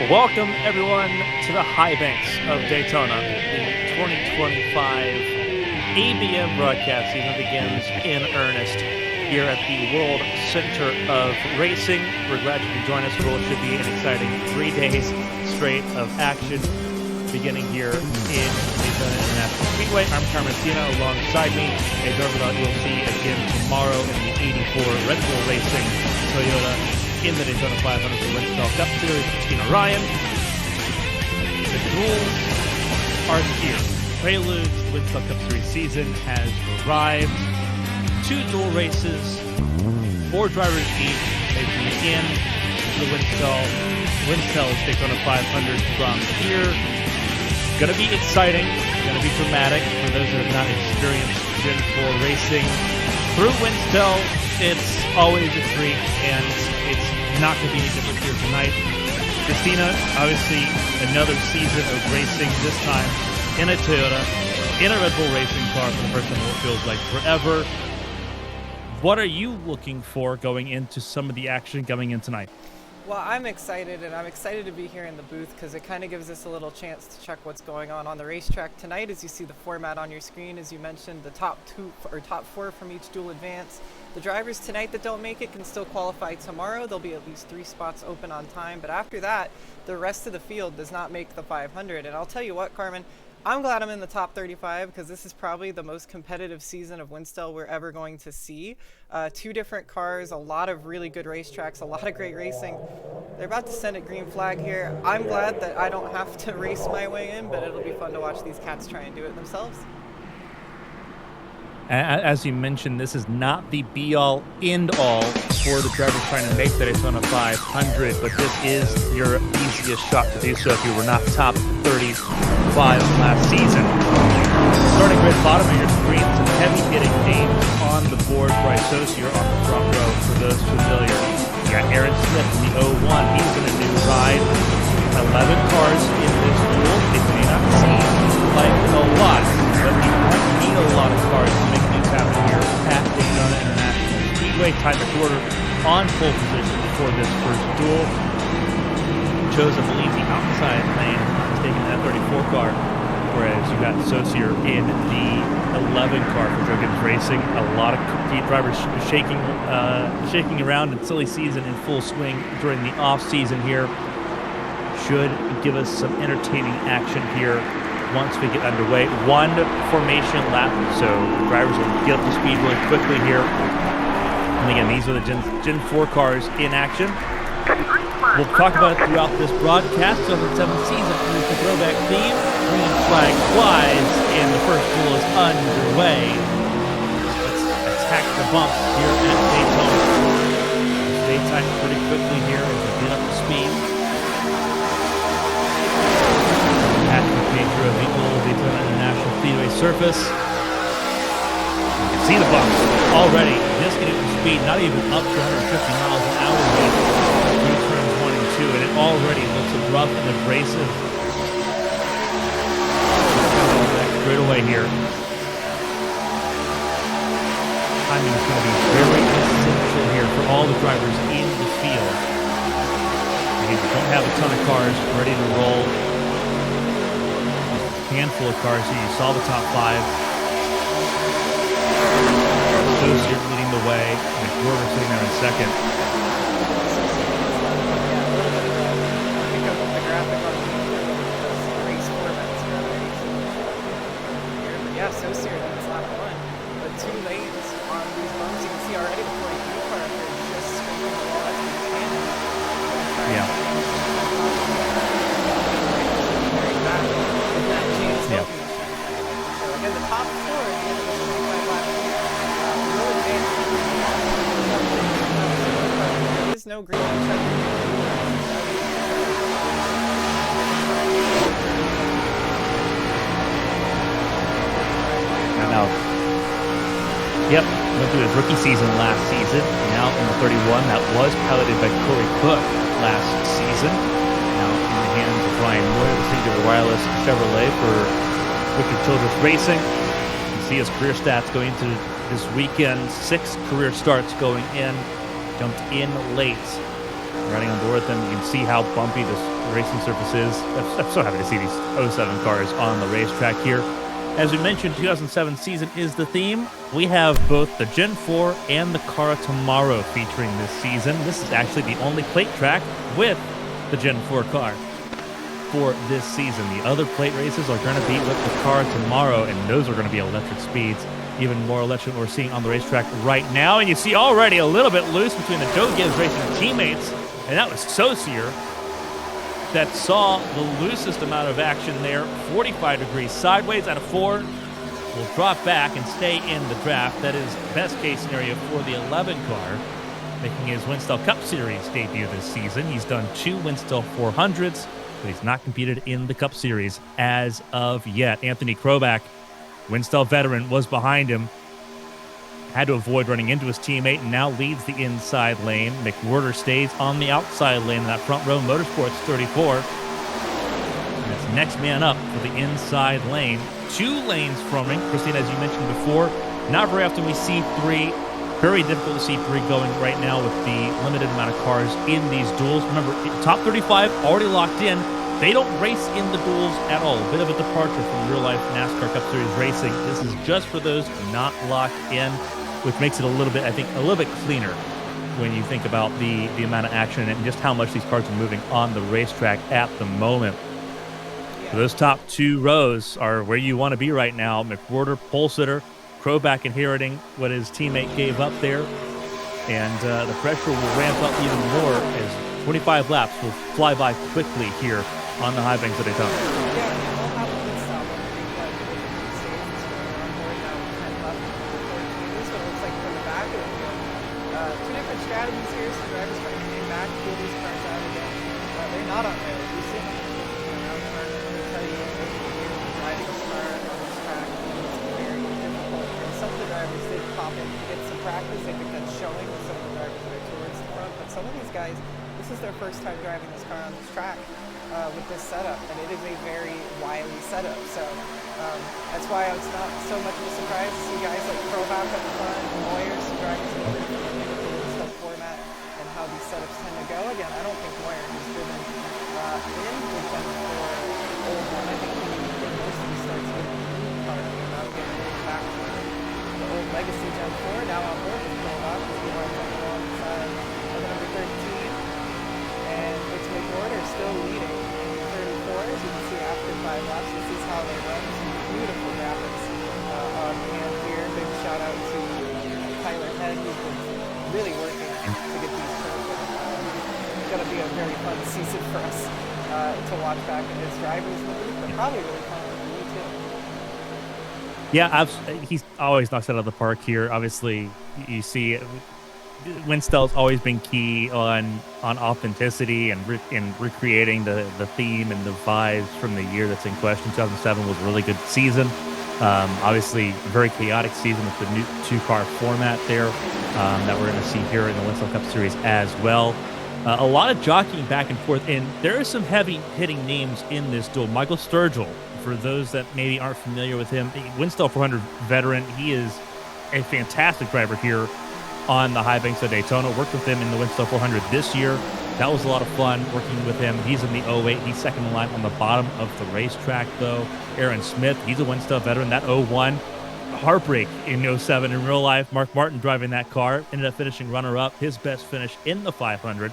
Welcome, everyone, to the high banks of Daytona. The 2025 ABN broadcast season begins in earnest here at the World Center of Racing. We're glad you can join us for what should be an exciting 3 days straight of action beginning here in Daytona International Speedway. I'm Carmen, Sienna, alongside me, a driver that we'll see again tomorrow in the 84 Red Bull Racing Toyota in the Daytona 500 for Winstel Cup Series, Christina Ryan. The duels are here. Prelude to the Winstel Cup Series season has arrived. 2 duel races, 4 drivers each. They begin the Winstel's Daytona 500 from here. Going to be exciting, going to be dramatic for those that have not experienced Gen 4 racing. Through Winstel, it's always a treat, and it's not going to be any different here tonight. Christina, obviously another season of racing, this time in a Toyota, in a Red Bull racing car for the first time in what feels like forever. What are you looking for going into some of the action coming in tonight? Well, I'm excited, and I'm excited to be here in the booth because it kind of gives us a little chance to check what's going on the racetrack tonight. As you see the format on your screen, as you mentioned, the top 4 from each dual advance. The drivers tonight that don't make it can still qualify tomorrow. There'll be at least 3 spots open on time, but after that, the rest of the field does not make the 500. And I'll tell you what, Carmen, I'm glad I'm in the top 35 because this is probably the most competitive season of Winstel we're ever going to see. 2 different cars, a lot of really good racetracks, a lot of great racing. They're about to send a green flag here. I'm glad that I don't have to race my way in, but it'll be fun to watch these cats try and do it themselves. As you mentioned, this is not the be-all, end-all for the drivers trying to make the Daytona 500, but this is your easiest shot to do so if you were not top 35 last season. Starting grid bottom of your screen, some heavy-hitting names on the board. Bryce Saucier on the front row, for those familiar. You got Aaron Smith in the 01. He's in a new ride. 11 cars in this duel. It may not seem like a lot, but you might need a lot of cars to make things happen here at Daytona International Speedway. Ty McWhorter on pole position for this first duel. Chose, I believe, the outside lane, taking that 34 car, whereas you got Saucier in the 11 car for Dragons Racing. A lot of drivers shaking around in silly season in full swing during the off season here. Should give us some entertaining action here once we get underway. 1 formation lap, so the drivers will get up to speed really quickly here. And again, these are the Gen 4 cars in action. We'll talk about it throughout this broadcast. 2007 season is the throwback theme. Green flag flies, and the first duel is underway. Let's attack the bumps here at Daytona. Stay tight pretty quickly here as we get up to speed. Of the old Daytona International Speedway surface. You can see the bumps already just getting to speed, not even up to 150 miles an hour through turns 1 and 2, and it already looks rough and abrasive. Straight away here. Timing is going to be very essential here for all the drivers in the field. We don't have a ton of cars ready to roll. Handful of cars here. You saw the top 5. Saucier leading the way. McWhorter sitting there in second. Pick up the graphic on the race formats here. But yeah, Saucier leads lap 1. But 2 lanes on these bumps. You can see already the 42 car up there just scraping the wall as he's standing. Yeah. Yeah. So again, the top 4 at the end of the 25 laps. No advantage. There is no green check. Now, yep, went through his rookie season last season. Now in the 31, that was piloted by Corey Cook last season. Now in the hands of Ryan Moore, the Singular Wireless Chevrolet for Wicked Childress Racing. You can see his career stats going into this weekend. 6 career starts going in. Jumped in late, riding on north, and you can see how bumpy this racing surface is. I'm so happy to see these 07 cars on the racetrack here. As we mentioned, 2007 season is the theme. We have both the Gen 4 and the Car of Tomorrow featuring this season. This is actually the only plate track with the Gen 4 car for this season. The other plate races are going to be with the Car of Tomorrow, and those are going to be electric speeds. Even more electric than we're seeing on the racetrack right now. And you see already a little bit loose between the Joe Gibbs Racing teammates, and that was Saucier that saw the loosest amount of action there. 45 degrees sideways out of 4. Will drop back and stay in the draft. That is best case scenario for the 11 car, making his Winstel Cup Series debut this season. He's done 2 Winstel 400s, but he's not competed in the Cup Series as of yet. Anthony Krobach, Winstel veteran, was behind him. Had to avoid running into his teammate and now leads the inside lane. McWhorter stays on the outside lane in that front row. Motorsports 34. And it's next man up for the inside lane. 2 lanes from him. Christina, as you mentioned before, not very often we see 3. Very difficult to see 3 going right now with the limited amount of cars in these duels. Remember, top 35 already locked in. They don't race in the duels at all. A bit of a departure from real-life NASCAR Cup Series racing. This is just for those not locked in, which makes it a little bit, I think, a little bit cleaner when you think about the amount of action and just how much these cars are moving on the racetrack at the moment. So those top 2 rows are where you want to be right now. McWhorter, pole sitter, Krobach inheriting what his teammate gave up there. And the pressure will ramp up even more as 25 laps will fly by quickly here on the high banks of Daytona. Yeah, we'll have a pit stop on the replay. On board now, 10 left before 14. This is what it looks like from the back of the field. 2 different strategies here. Some drivers trying to get back, pull these cars out again. They're not on rails. You see them around cars. I'm going to tell you, driving this car on this track is very difficult. And some of the drivers did pop in to get some practice. I think that's showing with some of the drivers that are towards the front. But some of these guys, this is their first time driving this car on this track. With this setup, and it is a very wily setup, so that's why it's not so much of a surprise to see guys like Krobach up front, Moyers driving some pretty familiar with the Winstel format and how these setups tend to go. Again, I don't think Moyer has driven in the Gen 4 old one. I think he did most of these starts with the car, and now getting back to the old legacy Gen 4, now on board with Krobach, as we are coming alongside of number 13, and it's McWhorter still leading. As you can see after 5 laps, this is how they run. Some beautiful graphics on hand here. Big shout out to Tyler Head, who's been really working to get these perfect. It's going to be a very fun season for us to watch back at his drivers in the booth, but probably really fun for me too. Yeah, he's always knocks it out of the park here. Obviously, you see Winstel's always been key on authenticity and recreating the theme and the vibes from the year that's in question. 2007 was a really good season. Obviously, a very chaotic season with the new 2-car format there that we're going to see here in the Winstel Cup Series as well. A lot of jockeying back and forth, and there are some heavy-hitting names in this duel. Michael Sturgill, for those that maybe aren't familiar with him, Winstel 400 veteran. He is a fantastic driver here on the high banks of Daytona. Worked with him in the Winstel 400 this year. That was a lot of fun working with him. He's in the 08. He's second in line on the bottom of the racetrack, though. Aaron Smith, he's a Winstel veteran. That 01, heartbreak in 07 in real life. Mark Martin driving that car, ended up finishing runner-up. His best finish in the 500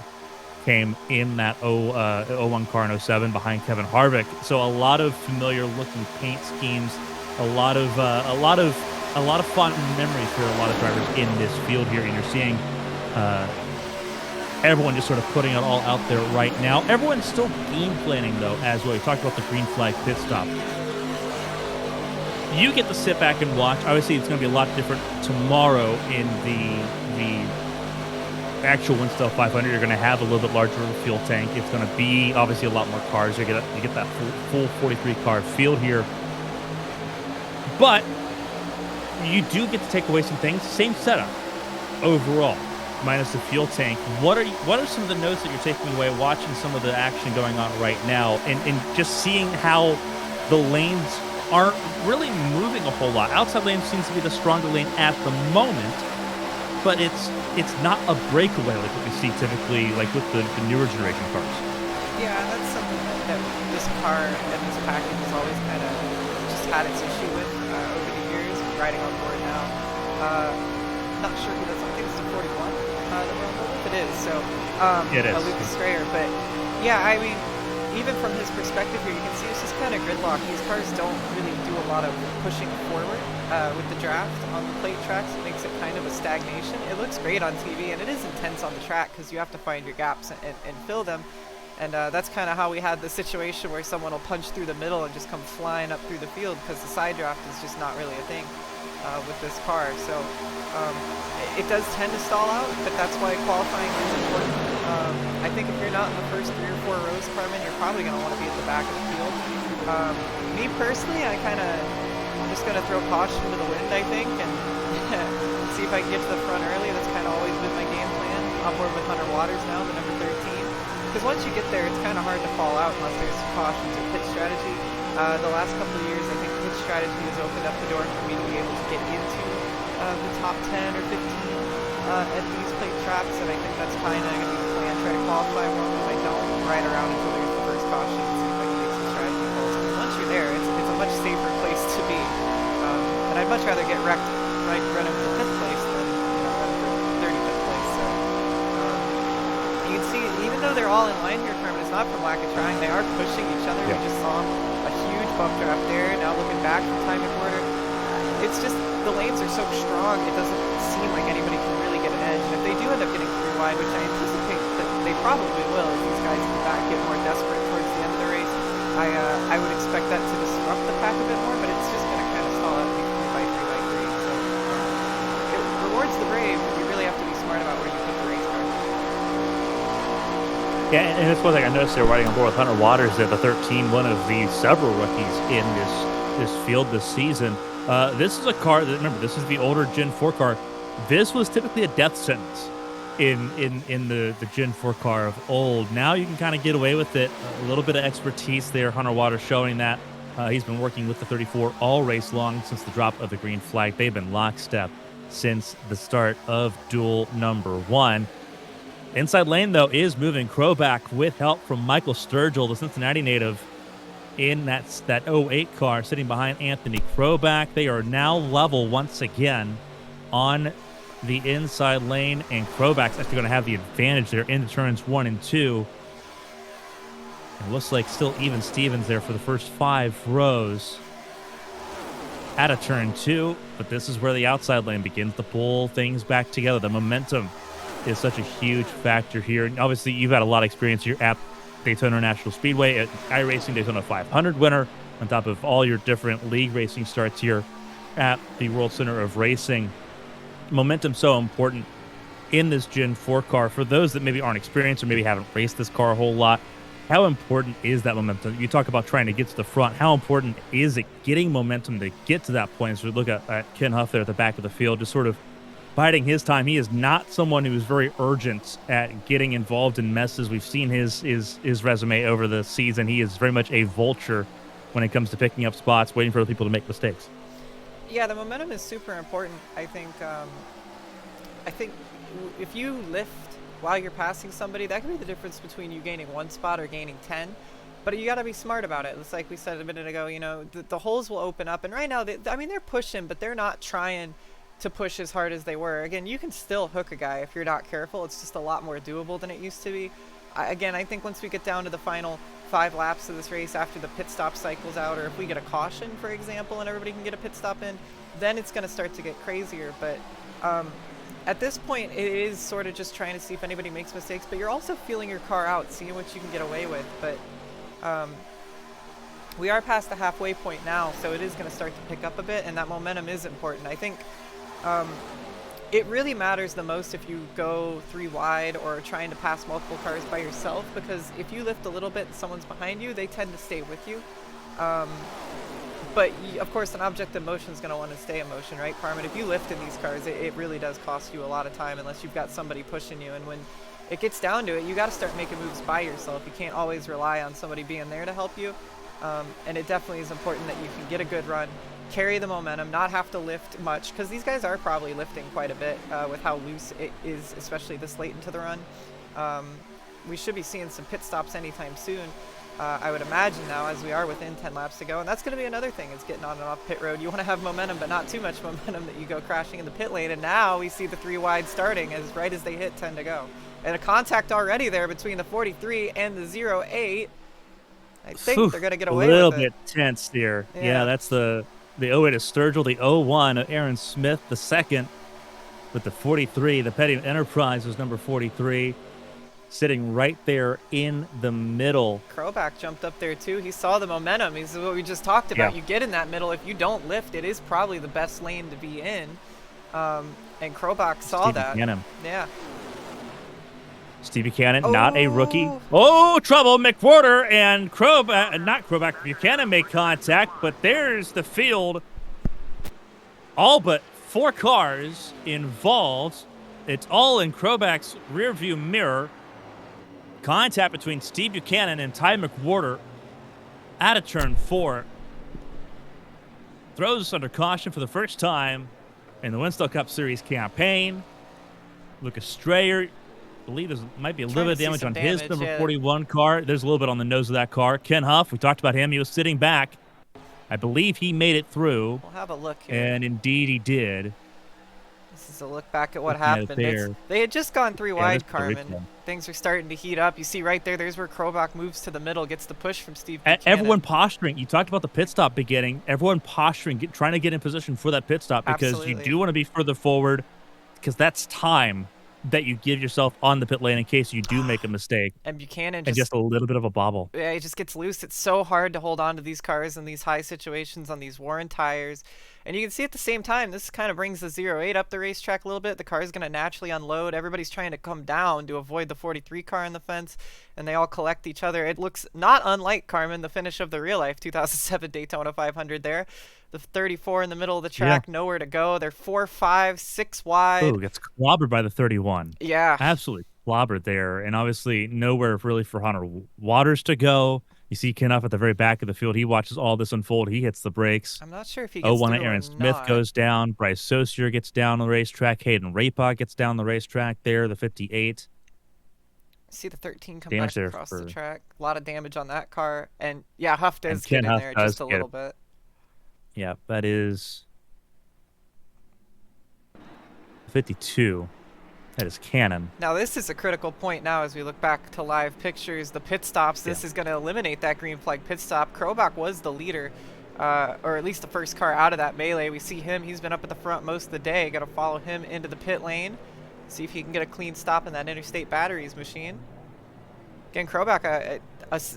came in that 01 car in 07 behind Kevin Harvick. So a lot of familiar-looking paint schemes, a lot of fun memories for a lot of drivers in this field here, and you're seeing everyone just sort of putting it all out there right now. Everyone's still game planning, though, as well. We talked about the green flag pit stop. You get to sit back and watch. Obviously, it's going to be a lot different tomorrow in the actual Winstel 500. You're going to have a little bit larger fuel tank. It's going to be, obviously, a lot more cars. You get that full 43-car field here. But you do get to take away some things. Same setup overall, minus the fuel tank. What are some of the notes that you're taking away watching some of the action going on right now, and just seeing how the lanes aren't really moving a whole lot? Outside lane seems to be the stronger lane at the moment, but it's not a breakaway like what we see typically like with the newer generation cars. Yeah, that's something that this car and this package has always kind of just had its issue with over the years, riding on board now. Not sure who that's on. I think it's the 41 that we're on board with. It is, so It is. Lucas Strayer. But yeah, I mean, even from his perspective here, you can see it's just kind of gridlock. These cars don't really do a lot of pushing forward with the draft on the plate tracks. It makes it kind of a stagnation. It looks great on TV, and it is intense on the track because you have to find your gaps and fill them. And that's kind of how we had the situation where someone will punch through the middle and just come flying up through the field because the side draft is just not really a thing with this car. So it does tend to stall out, but that's why qualifying is important. I think if you're not in the first 3 or 4 rows, Carmen, you're probably going to want to be at the back of the field. Me personally, I'm just going to throw caution to the wind, I think, and see if I can get to the front early. That's kind of always been my game plan. I'm more with Hunter Waters now, the number 13. Because once you get there, it's kind of hard to fall out unless there's cautions or pit strategy. The last couple of years, I think pit strategy has opened up the door for me to be able to get into the top 10 or 15 at these plate tracks, and I think that's kind of going to be the plan. Try to qualify one if I don't, ride around until there's the first caution and see if I can make some strategy calls. Because once you're there, it's a much safer place to be. And I'd much rather get wrecked running for 5th place than running for 35th place. So you can see, even though they're all in line here, Carmen, it's not from lack of trying. They are pushing each other. Yeah. We just saw a huge bump draft there. Now looking back from timing order, it's just the lanes are so strong, it doesn't seem like anybody can really get an edge. And if they do end up getting 3 wide, which I anticipate that they probably will, as these guys in the back get more desperate towards the end of the race, I would expect that to disrupt the pack a bit more, but it's just going to kind of stall out 3 by 3 by 3. So it rewards the brave, but you really have to be smart about where you put the race car. Yeah, and it's one thing I noticed they're riding on board with Hunter Waters there, the 13, one of the several rookies in this field this season. This is a car that, remember, this is the older Gen 4 car. This was typically a death sentence in the Gen 4 car of old. Now you can kind of get away with it. A little bit of expertise there. Hunter Waters showing that. He's been working with the 34 all race long since the drop of the green flag. They've been lockstep since the start of duel number 1. Inside lane, though, is moving Kroback with help from Michael Sturgill, the Cincinnati native, in that 08 car sitting behind Anthony Kroback. They are now level once again on the inside lane, and Kroback's actually going to have the advantage there into turns 1 and 2. It looks like still even Stevens there for the first 5 rows out of turn 2, but this is where the outside lane begins to pull things back together. The momentum is such a huge factor here. And obviously, you've had a lot of experience here at Daytona International Speedway, at iRacing, Daytona 500 winner, on top of all your different league racing starts here at the World Center of Racing. Momentum so important in this Gen 4 car. For those that maybe aren't experienced or maybe haven't raced this car a whole lot, how important is that momentum? You talk about trying to get to the front. How important is it getting momentum to get to that point? As we look at Ken Huff there at the back of the field, just sort of biding his time. He is not someone who is very urgent at getting involved in messes. We've seen his resume over the season. He is very much a vulture when it comes to picking up spots, waiting for other people to make mistakes. Yeah, the momentum is super important. I think if you lift while you're passing somebody, that can be the difference between you gaining 1 spot or gaining 10. But you got to be smart about it. It's like we said a minute ago, the holes will open up. And right now, they're pushing, but they're not trying to push as hard as they were. Again, you can still hook a guy if you're not careful. It's just a lot more doable than it used to be. I think once we get down to the final 5 laps of this race, after the pit stop cycles out, or if we get a caution, for example, and everybody can get a pit stop in, then it's going to start to get crazier. But at this point, it is sort of just trying to see if anybody makes mistakes, but you're also feeling your car out, seeing what you can get away with. But we are past the halfway point now, so it is going to start to pick up a bit, and that momentum is important. I think it really matters the most if you go 3 wide or trying to pass multiple cars by yourself, because if you lift a little bit and someone's behind you, they tend to stay with you. But of course, an object in motion is going to want to stay in motion, right, Carmen? If you lift in these cars, it really does cost you a lot of time unless you've got somebody pushing you. And when it gets down to it, you got to start making moves by yourself. You can't always rely on somebody being there to help you. And it definitely is important that you can get a good run carry the momentum, not have to lift much, because these guys are probably lifting quite a bit with how loose it is, especially this late into the run. We should be seeing some pit stops anytime soon, I would imagine now, as we are within 10 laps to go. And that's going to be another thing, is getting on and off pit road. You want to have momentum, but not too much momentum that you go crashing in the pit lane. And now we see the 3 wide starting right as they hit 10 to go. And a contact already there between the 43 and the 08. I think they're going to get away with it. A little bit tense here. Yeah, that's the 08 is Sturgill, the 01 of Aaron Smith, the second with the 43. The Petty Enterprise was number 43, sitting right there in the middle. Krobak jumped up there too. He saw the momentum. This is what we just talked about. You get in that middle. If you don't lift, it is probably the best lane to be in. And Krobak saw that. Buchanan. Yeah. Steve Buchanan, not a rookie. Oh, trouble. McWhorter and not Krobak, Buchanan make contact, but there's the field. All but 4 cars involved. It's all in Krobak's rearview mirror. Contact between Steve Buchanan and Ty McWhorter at a turn 4. Throws us under caution for the first time in the Winstel Cup Series campaign. Lucas Strayer, I believe there might be a little bit of damage on his number 41 car. There's a little bit on the nose of that car. Ken Huff, we talked about him. He was sitting back. I believe he made it through. We'll have a look here. And indeed he did. This is a look back at what happened. They had just gone 3 wide, Carmen. Things are starting to heat up. You see right there's where Krobak moves to the middle, gets the push from Steve Buchanan. Everyone posturing. You talked about the pit stop beginning. Everyone posturing, trying to get in position for that pit stop, because you do want to be further forward, because that's time that you give yourself on the pit lane in case you do make a mistake. And Buchanan just a little bit of a bobble. Yeah, he just gets loose. It's so hard to hold on to these cars in these high situations on these worn tires. And you can see at the same time, this kind of brings the 08 up the racetrack a little bit. The car is going to naturally unload. Everybody's trying to come down to avoid the 43 car in the fence, and they all collect each other. It looks not unlike, Carmen, the finish of the real-life 2007 Daytona 500 there. The 34 in the middle of the track, nowhere to go. They're 4, 5, 6 wide. Oh, gets clobbered by the 31. Yeah. Absolutely clobbered there, and obviously nowhere really for Hunter Waters to go. You see Ken Huff at the very back of the field. He watches all this unfold. He hits the brakes. I'm not sure if he gets 01 Aaron Smith goes down. Bryce Saucier gets down the racetrack. Hayden Rapaw gets down the racetrack there, the 58. See the 13 come back across the track. A lot of damage on that car. And, yeah, Huff does get in there just a little bit. Yeah, that is 52. That is Cannon. Now, this is a critical point now as we look back to live pictures. The pit stops, this is going to eliminate that green flag pit stop. Krobak was the leader, or at least the first car out of that melee. We see him. He's been up at the front most of the day. Got to follow him into the pit lane. See if he can get a clean stop in that Interstate Batteries machine. Again, Krobak,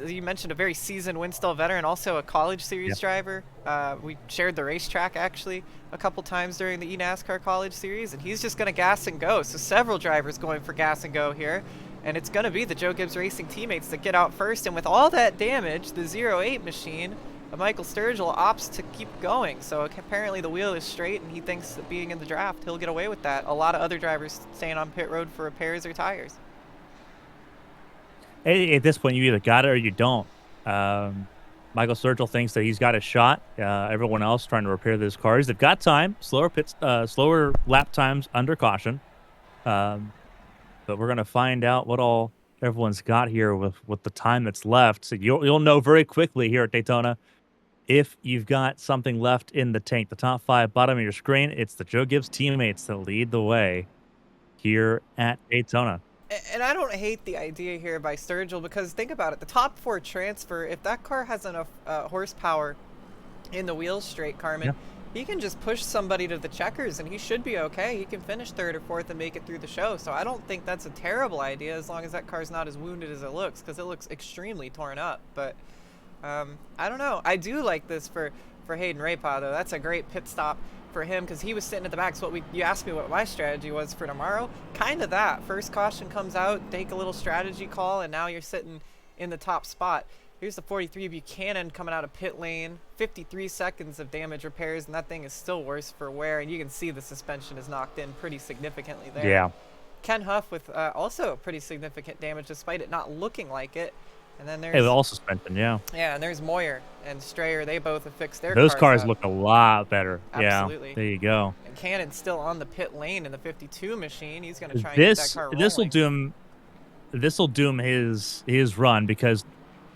you mentioned a very seasoned Winstel veteran, also a college series driver. We shared the racetrack, actually, a couple times during the eNASCAR College Series, and he's just going to gas and go. So several drivers going for gas and go here, and it's going to be the Joe Gibbs Racing teammates that get out first. And with all that damage, the 08 machine of Michael Sturgill opts to keep going. So apparently the wheel is straight, and he thinks that being in the draft, he'll get away with that. A lot of other drivers staying on pit road for repairs or tires. At this point, you either got it or you don't. Michael Sturgill thinks that he's got a shot. Everyone else trying to repair those cars. They've got time. Slower lap times under caution. But we're going to find out what all everyone's got here with the time that's left. So you'll know very quickly here at Daytona if you've got something left in the tank. The top 5, bottom of your screen, it's the Joe Gibbs teammates that lead the way here at Daytona. And I don't hate the idea here by Sturgill, because think about it. The top 4 transfer, if that car has enough horsepower in the wheels straight, Carmen, he can just push somebody to the checkers and he should be okay. He can finish 3rd or 4th and make it through the show. So I don't think that's a terrible idea, as long as that car's not as wounded as it looks, because it looks extremely torn up. But I don't know. I do like this for Hayden Rapaw, though. That's a great pit stop for him, because he was sitting at the back. So you asked me what my strategy was for tomorrow. Kind of that. First caution comes out, take a little strategy call, and now you're sitting in the top spot. Here's the 43 Buchanan coming out of pit lane. 53 seconds of damage repairs, and that thing is still worse for wear. And you can see the suspension is knocked in pretty significantly there. Yeah. Ken Huff with also pretty significant damage, despite it not looking like it. And then Hey, there's all suspension, yeah. yeah, and there's Moyer and Strayer. They both have fixed their Those cars up. look a lot better. Absolutely. Yeah, there you go. And Cannon's still on the pit lane in the 52 machine. He's going to try and get that car rolling. This'll doom his run because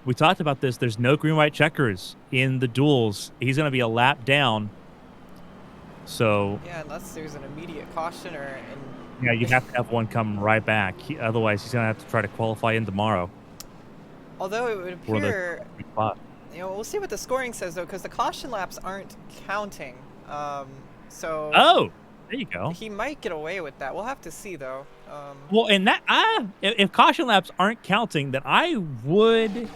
we talked about this. There's no green white checkers in the duels. He's going to be a lap down. So yeah, unless there's an immediate caution or yeah, you have to have one come right back. Otherwise, he's going to have to try to qualify in tomorrow. Although it would appear, we'll see what the scoring says though, because the caution laps aren't counting. So there you go. He might get away with that. We'll have to see though. Well, and that if caution laps aren't counting, then I wouldn't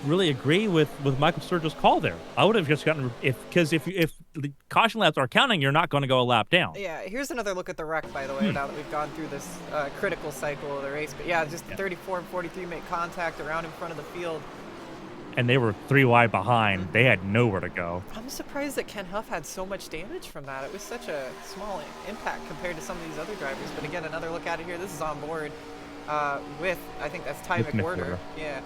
really agree with Michael Sturgis' call there. I would have just gotten because if the caution laps are counting, you're not going to go a lap down. Yeah, here's another look at the wreck, by the way, now that we've gone through this critical cycle of the race. But yeah, just the 34 and 43 make contact around in front of the field. And they were 3 wide behind. They had nowhere to go. I'm surprised that Ken Huff had so much damage from that. It was such a small impact compared to some of these other drivers. But again, another look at it here. This is on board with, I think that's Ty McWhorter. Yeah.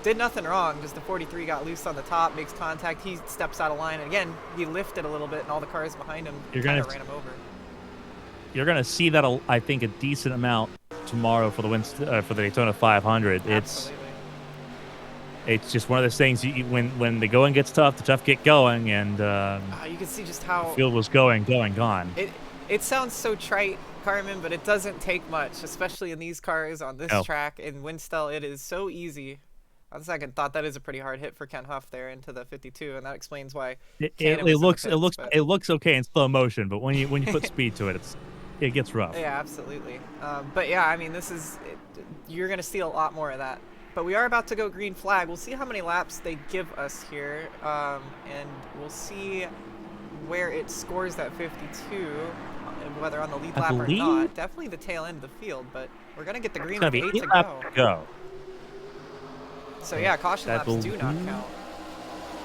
Did nothing wrong, just the 43 got loose on the top, makes contact, he steps out of line, and again, he lifted a little bit, and all the cars behind him kind of ran him over. You're going to see that, I think, a decent amount tomorrow for the Daytona 500. Absolutely. It's just one of those things, when the going gets tough, the tough get going, and you can see just how the field was gone. It sounds so trite, Carmen, but it doesn't take much, especially in these cars on this track. In Winstel, it is so easy. On second thought, that is a pretty hard hit for Ken Huff there into the 52, and that explains why it looks okay in slow motion, but when you put speed to it, it gets rough. Yeah, absolutely. But yeah, I mean, you're going to see a lot more of that. But we are about to go green flag. We'll see how many laps they give us here, and we'll see where it scores that 52, and whether on the lead lap or not. Definitely the tail end of the field, but we're going to get the green with 8 to go. So yeah, caution laps do not count.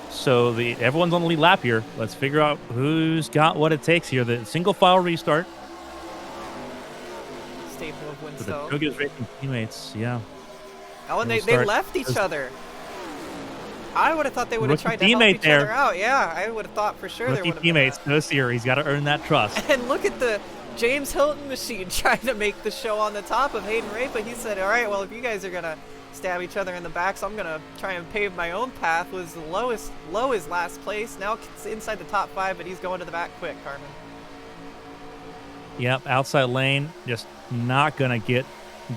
So everyone's on the lead lap here. Let's figure out who's got what it takes here. The single file restart. Staple of Winstel. So the Tokyo's racing teammates, yeah. Oh, and they left each other. I would have thought they would have tried to help each other out. Yeah, I would have thought for sure there would have teammates. This year, he's got to earn that trust. And look at the James Hilton machine trying to make the show on the top of Hayden Rape, but he said, all right, well, if you guys are going to stab each other in the back, so I'm gonna try and pave my own path. Was the low is last place. Now it's inside the top 5, but he's going to the back quick, Carmen. Yep, outside lane, just not gonna get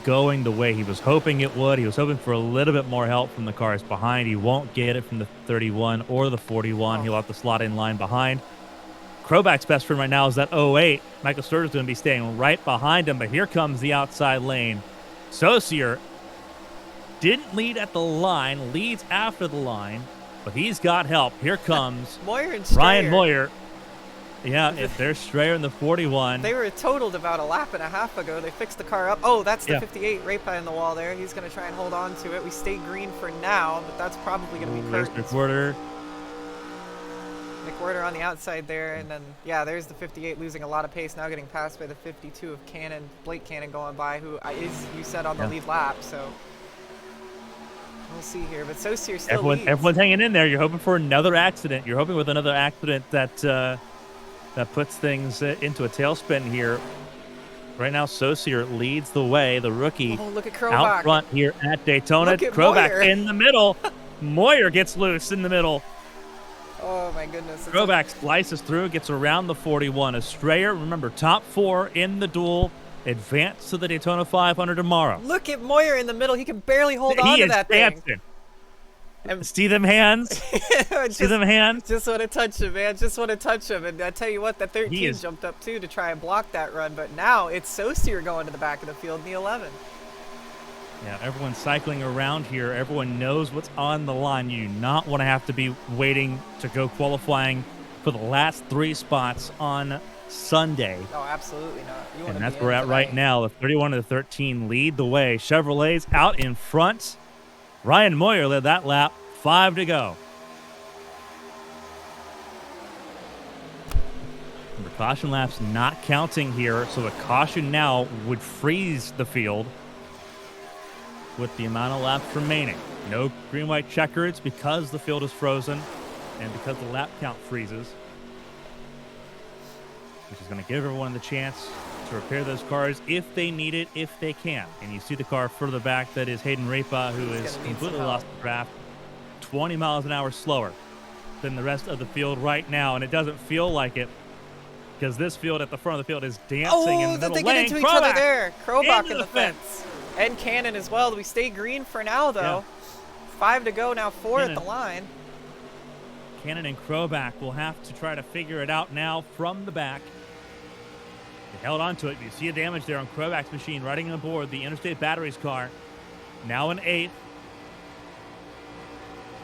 going the way he was hoping it would. He was hoping for a little bit more help from the cars behind. He won't get it from the 31 or the 41. He'll have to slot in line behind. Krobach's best friend right now is that 08. Michael Sturgis is going to be staying right behind him, but here comes the outside lane. Saucier didn't lead at the line, leads after the line, but he's got help. Here comes Moyer and Strayer. Ryan Moyer. Yeah, there's Strayer in the 41. They were totaled about a lap and a half ago. They fixed the car up. Oh, that's the 58 right behind the wall there. He's going to try and hold on to it. We stay green for now, but that's probably going to be There's McWhorter. McWhorter on the outside there, and then, yeah, there's the 58 losing a lot of pace, now getting passed by the 52 of Cannon, Blake Cannon going by, who is, you said, on the lead lap, so we'll see here. But Saucier still leads. Everyone's hanging in there. You're hoping for another accident. You're hoping with another accident that puts things into a tailspin here. Right now, Saucier leads the way, the rookie. Oh, look at Krobach. Out front here at Daytona. Krobach in the middle. Moyer gets loose in the middle. Oh, my goodness. Krobach slices through, gets around the 41. Strayer, remember, top 4 in the duel. Advance to the Daytona 500 tomorrow. Look at Moyer in the middle. He can barely hold on to that thing. And see them hands? See them hands? Just want to touch him, man. Just want to touch him. And I tell you what, that 13 jumped up, too, to try and block that run. But now it's Saucier going to the back of the field in the 11. Yeah, everyone's cycling around here. Everyone knows what's on the line. You do not want to have to be waiting to go qualifying for the last 3 spots on Sunday. Oh, absolutely not. And that's where we're at right now. The 31 and the 13 lead the way. Chevrolet's out in front. Ryan Moyer led that lap. 5 to go. The caution laps not counting here, so a caution now would freeze the field. with the amount of laps remaining. No green-white checkers because the field is frozen and because the lap count freezes, which is going to give everyone the chance to repair those cars if they need it, if they can. And you see the car further back, that is Hayden Rapa, who is completely lost the draft, 20 miles an hour slower than the rest of the field right now, and it doesn't feel like it because this field at the front of the field is dancing in the middle lane. They get into each other there. Krobach in the fence. And Cannon as well. We stay green for now, though. Yeah. 5 to go now, 4 at the line. Cannon and Krobach will have to try to figure it out now from the back. They held on to it. You see the damage there on Krobach's machine riding aboard the Interstate Batteries car. Now in 8th.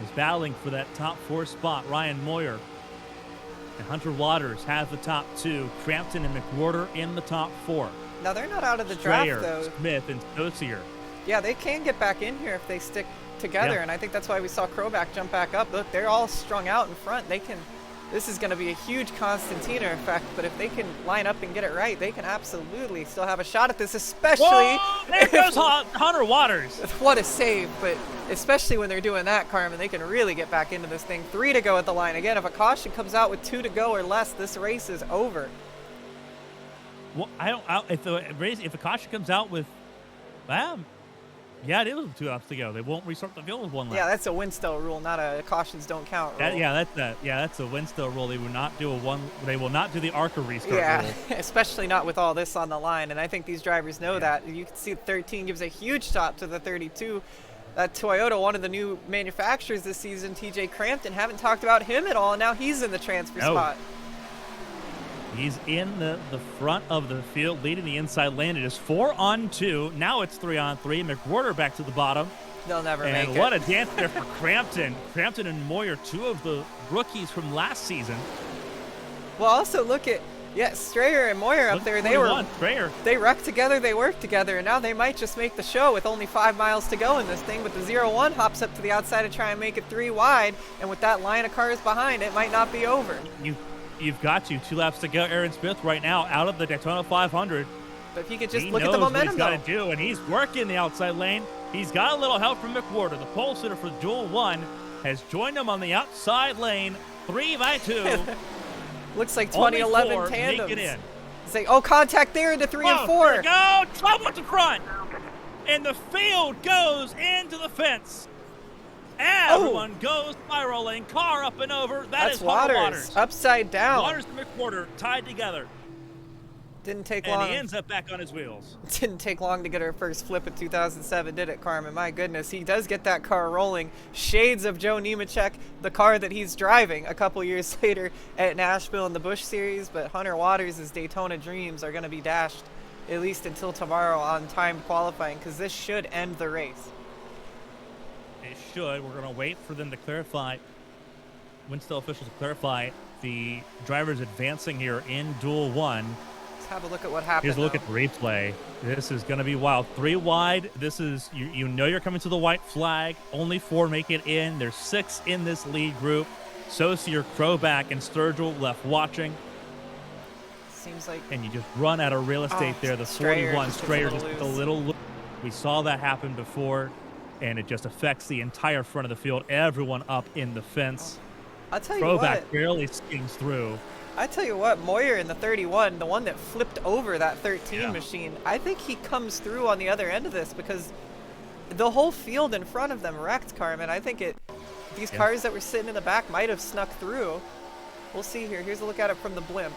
He's battling for that top 4 spot. Ryan Moyer and Hunter Waters have the top 2. Crampton and McWhorter in the top 4. Now they're not out of the draft, though. Smith and Saucier. Yeah, they can get back in here if they stick together, and I think that's why we saw Krobach jump back up. Look, they're all strung out in front. They can. This is going to be a huge Constantina effect, but if they can line up and get it right, they can absolutely still have a shot at this, especially... Whoa, there goes Hunter Waters. What a save, but especially when they're doing that, Carmen, they can really get back into this thing. 3 to go at the line. Again, if a caution comes out with 2 to go or less, this race is over. Well, if a caution comes out with... Yeah, it is with 2 laps to go. They won't restart the field with 1 lap. Yeah, that's a Winstel rule, not a cautions don't count rule. That's a Winstel rule. They will not do They will not do the ARCA restart rule. Especially not with all this on the line. And I think these drivers know that. You can see 13 gives a huge shot to the 32. Toyota, one of the new manufacturers this season, TJ Crampton, haven't talked about him at all. And now he's in the transfer spot. He's in the front of the field, leading the inside lane. It is 4 on 2. Now it's 3 on 3. McWhorter back to the bottom. They'll never make it. And what a dance there for Crampton. Crampton and Moyer, 2 of the rookies from last season. Well, also look at, Strayer and Moyer up there. They wrecked together, they worked together, and now they might just make the show with only 5 miles to go in this thing. But the 0-1 hops up to the outside to try and make it 3 wide, and with that line of cars behind, it might not be over. You've got you. 2 laps to go. Aaron Smith right now out of the Daytona 500. But if he could just look at the momentum, he's got to do, and he's working the outside lane. He's got a little help from McWhorter. The pole sitter for Duel 1 has joined him on the outside lane, 3 by 2. Looks like 2011 tandems. Make it in. Say, contact there into 3 and 4. There we go. Trouble at the front. And the field goes into the fence. Everyone goes spiraling, car up and over. That's Waters. Upside down. Waters and McWhorter tied together. Didn't take long. And he ends up back on his wheels. Didn't take long to get our first flip in 2007, did it, Carmen? My goodness, he does get that car rolling. Shades of Joe Nemechek, the car that he's driving a couple years later at Nashville in the Busch Series. But Hunter Waters' Daytona dreams are going to be dashed at least until tomorrow on timed qualifying, because this should end the race. It should. We're going to wait for them to clarify, Winstel officials to clarify the drivers advancing here in Duel 1. Let's have a look at what happened. Here's a look at the replay. This is going to be wild. 3 wide. This is, you know you're coming to the white flag. Only 4 make it in. There's 6 in this lead group. Saucier, Krobach, and Sturgill left watching. Seems like... And you just run out of real estate there. The 41 Strayer just a little... We saw that happen before. And it just affects the entire front of the field. Everyone up in the fence. I'll tell you what. Krobach barely skings through. I tell you what, Moyer in the 31, the one that flipped over that 13 machine, I think he comes through on the other end of this because the whole field in front of them wrecked, Carmen. I think these cars that were sitting in the back might have snuck through. We'll see here. Here's a look at it from the blimp.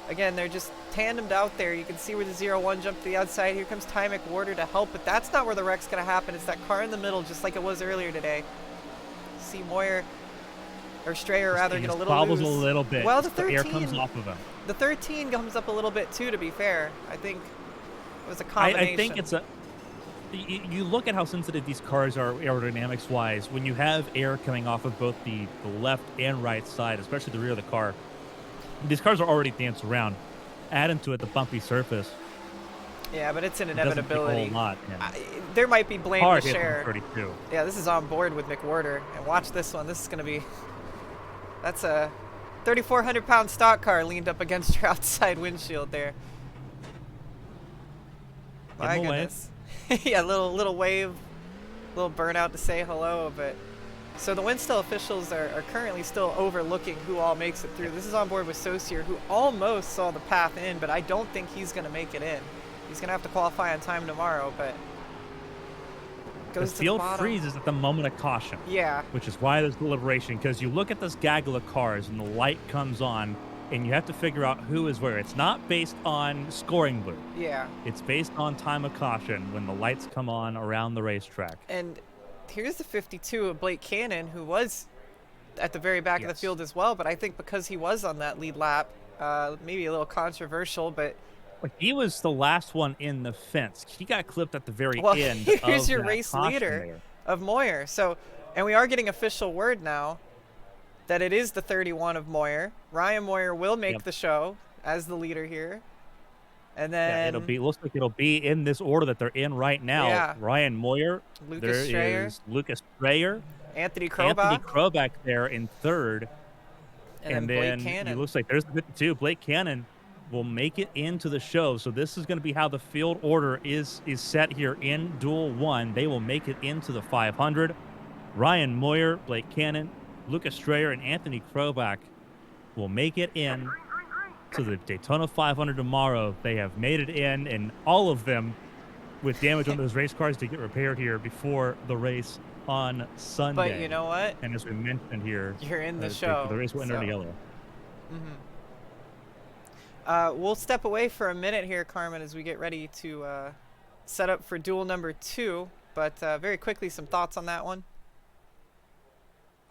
Again, they're just tandemed out there. You can see where the 0-1 jumped to the outside. Here comes Ty McWhorter to help, but that's not where the wreck's going to happen. It's that car in the middle, just like it was earlier today. See Moyer, or Strayer rather, get a little bobbles loose. A little bit. Well, the 13, air comes off of him. The 13 comes up a little bit too, to be fair. I think it was a combination. I think it's a... You look at how sensitive these cars are aerodynamics-wise. When you have air coming off of both the left and right side, especially the rear of the car, these cars are already danced around. Add into it the bumpy surface. Yeah, but it's an inevitability. It doesn't take a whole lot, there might be blame to share. 32. Yeah, this is on board with McWhorter. And watch this one. This is going to be... That's a 3,400-pound stock car leaned up against your outside windshield there. My goodness. Yeah, little wave little burnout to say hello, but so the Winstel officials are currently still overlooking who all makes it through. This is on board with Saucier, who almost saw the path in, but I don't think he's going to make it in. He's going to have to qualify on time tomorrow, but goes the to field the bottom. freezes at the moment of caution. Yeah. Which is why there's deliberation, because you look at this gaggle of cars and the light comes on, and you have to figure out who is where. It's not based on scoring loop. Yeah. It's based on time of caution when the lights come on around the racetrack. And here's the 52 of Blake Cannon, who was at the very back of the field as well, but I think because he was on that lead lap, maybe a little controversial, but he was the last one in the fence. He got clipped at the very end. Here's of your that race caution leader there. of Moyer. So, and we are getting official word now that it is the 31 of Moyer. Ryan Moyer will make the show as the leader here. And then looks like it'll be in this order that they're in right now. Yeah. Ryan Moyer, Lucas Strayer. is Lucas Strayer, Anthony Krobach there in third. And then Blake Cannon. It looks like there's the 52. Blake Cannon will make it into the show. So this is going to be how the field order is set here in Duel 1. They will make it into the 500. Ryan Moyer, Blake Cannon, Lucas Strayer, and Anthony Krobach will make it in to the Daytona 500 tomorrow. They have made it in, and all of them with damage on those race cars to get repaired here before the race on Sunday. But you know what? And as we mentioned here, you're in the show. The race will enter the yellow. We'll step away for a minute here, Carmen, as we get ready to set up for duel number 2. But very quickly, some thoughts on that one?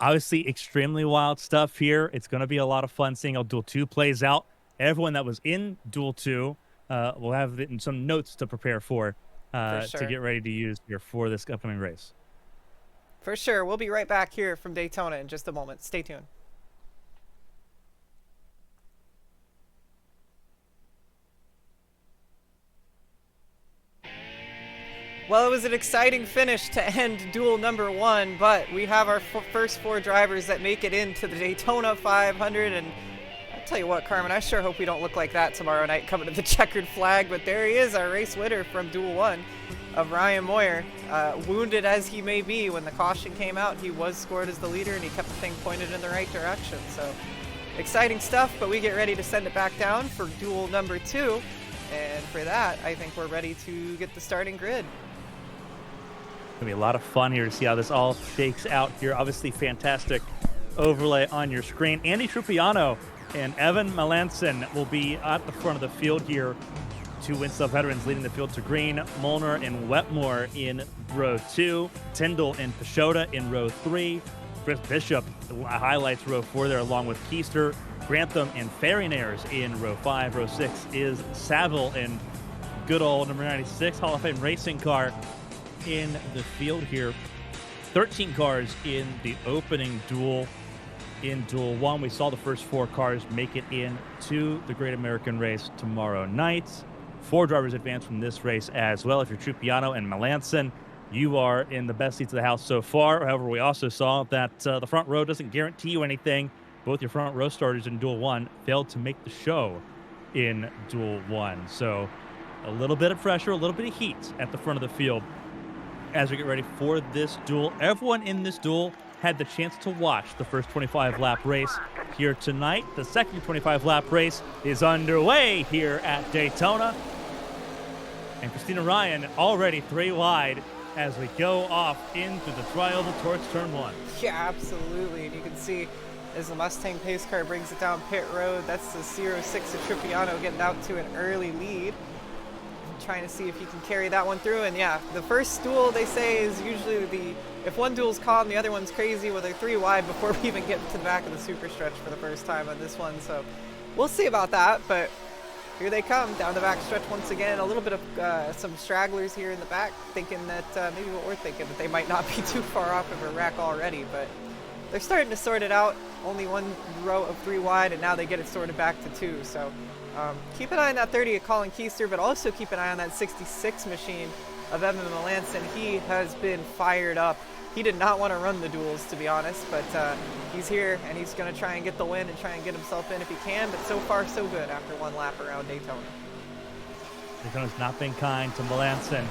Obviously, extremely wild stuff here. It's going to be a lot of fun seeing how Duel 2 plays out. Everyone that was in Duel 2 will have some notes to prepare for to get ready to use here for this upcoming race. For sure. We'll be right back here from Daytona in just a moment. Stay tuned. Well, it was an exciting finish to end duel number 1, but we have our first 4 drivers that make it into the Daytona 500, and I'll tell you what, Carmen, I sure hope we don't look like that tomorrow night coming to the checkered flag, but there he is, our race winner from duel 1 of Ryan Moyer. Wounded as he may be, when the caution came out, he was scored as the leader, and he kept the thing pointed in the right direction, so exciting stuff, but we get ready to send it back down for duel number 2, and for that, I think we're ready to get the starting grid. It's going to be a lot of fun here to see how this all shakes out here. Obviously, fantastic overlay on your screen. Andy Trupiano and Evan Melanson will be at the front of the field here. 2 Winstel veterans leading the field to green. Molnar and Wetmore in row 2. Tyndall and Peixoto in row 3. Chris Bishop highlights row 4 there along with Keister. Grantham and Farinaires in row 5. Row 6 is Saville and good old number 96 Hall of Fame racing car in the field here. 13 cars in the opening duel. In Duel 1, we saw the first 4 cars make it in to the Great American Race tomorrow night. 4 drivers advance from this race as well. If you're Trupiano and Melanson, you are in the best seats of the house so far. However, we also saw that the front row doesn't guarantee you anything. Both your front row starters in Duel 1 failed to make the show in Duel 1. So a little bit of pressure, a little bit of heat at the front of the field as we get ready for this duel. Everyone in this duel had the chance to watch the first 25-lap race here tonight. The second 25-lap race is underway here at Daytona. And Christina Ryan already 3 wide as we go off into the tri-oval towards turn 1. Yeah, absolutely. And you can see as the Mustang pace car brings it down pit road, that's the 06 of Trupiano getting out to an early lead. Trying to see if he can carry that one through. And yeah, the first duel, they say, is usually if one duel's calm, the other one's crazy. Well, they're 3 wide before we even get to the back of the super stretch for the first time on this one. So we'll see about that, but here they come down the back stretch once again. A little bit of some stragglers here in the back, thinking that maybe what we're thinking, that they might not be too far off of a wreck already, but they're starting to sort it out. Only 1 row of 3 wide, and now they get it sorted back to 2. So keep an eye on that 30 of Colin Keister, but also keep an eye on that 66 machine of Evan Melanson. He has been fired up. He did not want to run the duels, to be honest, but he's here, and he's going to try and get the win and try and get himself in if he can, but so far so good after 1 lap around Daytona. Daytona's not been kind to Melanson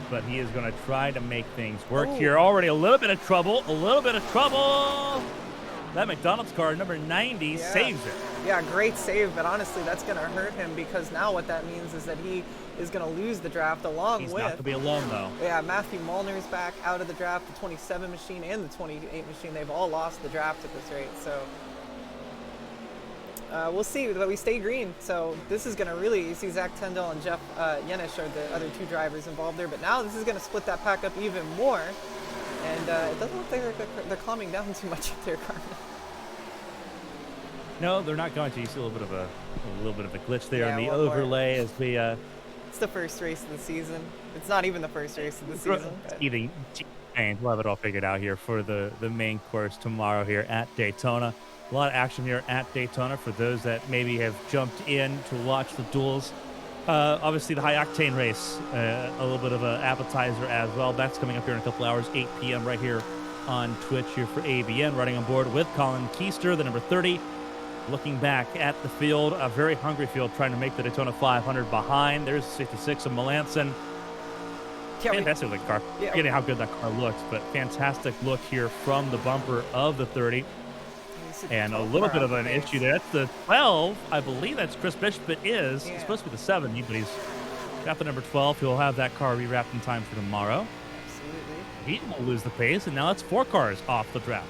but he is going to try to make things work Ooh. here. Already a little bit of trouble. A little bit of trouble. That McDonald's car, number 90, saves it. Yeah, great save, but honestly, that's going to hurt him because now what that means is that he is going to lose the draft along He's with... not going to be alone, though. Yeah, Matthew Molner's back out of the draft. The 27 machine and the 28 machine, they've all lost the draft at this rate, so... we'll see, but we stay green. So this is going to really, you see Zach Tyndall and Jeff Yennish are the other two drivers involved there, but now this is going to split that pack up even more. And it doesn't look like they're calming down too much up there, Carmen. No, they're not going to. You see a little bit of a glitch there Yeah, on the one overlay more. as we. It's the first race of the season. It's not even the first race of the season. And we'll have it all figured out here for the main course tomorrow here at Daytona. A lot of action here at Daytona for those that maybe have jumped in to watch the duels. Obviously, the high-octane race, a little bit of an appetizer as well. That's coming up here in a couple hours, 8 p.m. right here on Twitch here for ABN. Running on board with Colin Keister, the number 30. Looking back at the field, a very hungry field trying to make the Daytona 500 behind. There's 66 of Melanson. Fantastic looking car. Yeah. Forgetting how good that car looks, but fantastic look here from the bumper of the 30. And a little bit of an issue there. That's the 12. I believe that's Chris Bishop. It is. Yeah. It's supposed to be the 7, but he's got the number 12. He'll have that car rewrapped in time for tomorrow. Absolutely. He won't lose the pace, and now it's 4 cars off the draft.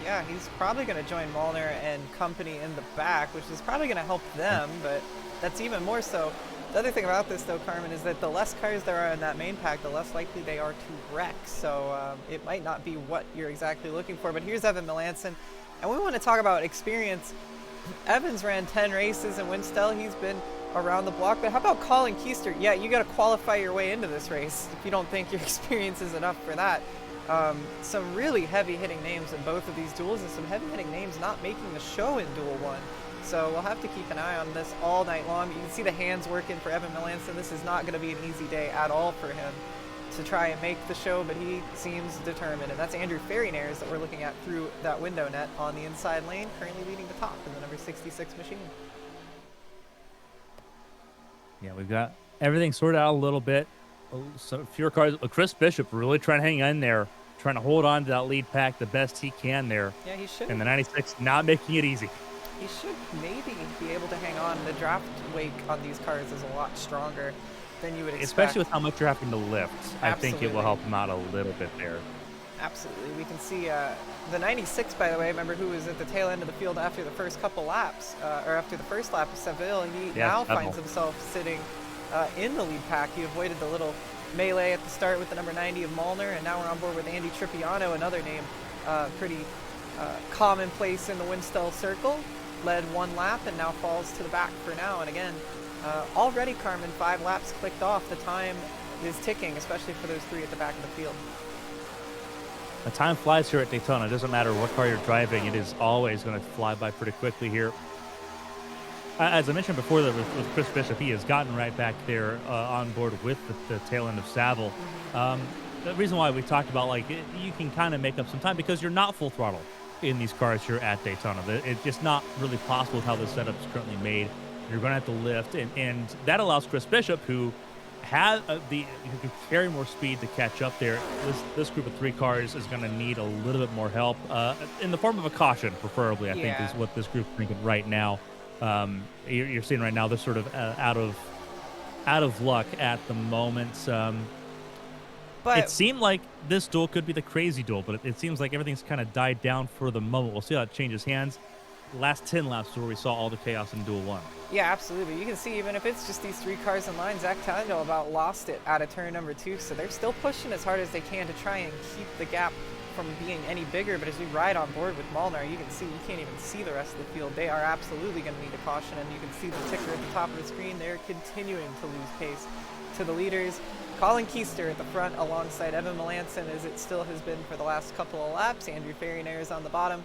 Yeah, he's probably going to join Molnar and company in the back, which is probably going to help them, but that's even more so. The other thing about this, though, Carmen, is that the less cars there are in that main pack, the less likely they are to wreck. So it might not be what you're exactly looking for. But here's Evan Melanson, and we want to talk about experience. Evans ran 10 races in Winstel. He's been around the block. But how about Colin Keister? Yeah, you got to qualify your way into this race if you don't think your experience is enough for that. Some really heavy-hitting names in both of these duels, and some heavy-hitting names not making the show in Duel 1. So we'll have to keep an eye on this all night long. You can see the hands working for Evan Melanson. This is not going to be an easy day at all for him to try and make the show, but he seems determined. And that's Andrew Ferrynares that we're looking at through that window net on the inside lane, currently leading the top in the number 66 machine. Yeah, we've got everything sorted out a little bit. So fewer cars. Chris Bishop really trying to hang in there, trying to hold on to that lead pack the best he can there. Yeah, he should. And the 96 not making it easy. He should maybe be able to hang on. The draft wake on these cars is a lot stronger than you would expect. Especially with how much you're having to lift. Absolutely. I think it will help him out a little bit there. Absolutely. We can see the 96, by the way, remember, who was at the tail end of the field after the first couple laps, or after the first lap of Seville. He now finds himself sitting in the lead pack. He avoided the little melee at the start with the number 90 of Molnar, and now we're on board with Andy Tripiano, another name pretty commonplace in the Winstel circle. Led 1 lap and now falls to the back for now. And again, already, Carmen, 5 laps clicked off. The time is ticking, especially for those 3 at the back of the field. The time flies here at Daytona. It doesn't matter what car you're driving. It is always going to fly by pretty quickly here. As I mentioned before, with Chris Bishop, he has gotten right back there on board with the tail end of Saville. The reason why we talked about, like, you can kind of make up some time because you're not full throttle in these cars here at Daytona. It's just not really possible with how the setup is currently made. You're going to have to lift, and that allows Chris Bishop, who has who can carry more speed to catch up there. This group of 3 cars is going to need a little bit more help in the form of a caution, preferably. I think is what this group is thinking right now. You're seeing right now they're sort of out of luck at the moment. But it seemed like this duel could be the crazy duel, but it seems like everything's kind of died down for the moment. We'll see how it changes hands. Last 10 laps is where we saw all the chaos in Duel 1. Yeah, absolutely. You can see even if it's just these 3 cars in line, Zach Tyndall about lost it out of turn number 2, so they're still pushing as hard as they can to try and keep the gap from being any bigger. But as we ride on board with Molnar, you can see you can't even see the rest of the field. They are absolutely going to need a caution, and you can see the ticker at the top of the screen. They're continuing to lose pace to the leaders. Colin Keister at the front alongside Evan Melanson, as it still has been for the last couple of laps. Andrew Ferrynares on the bottom,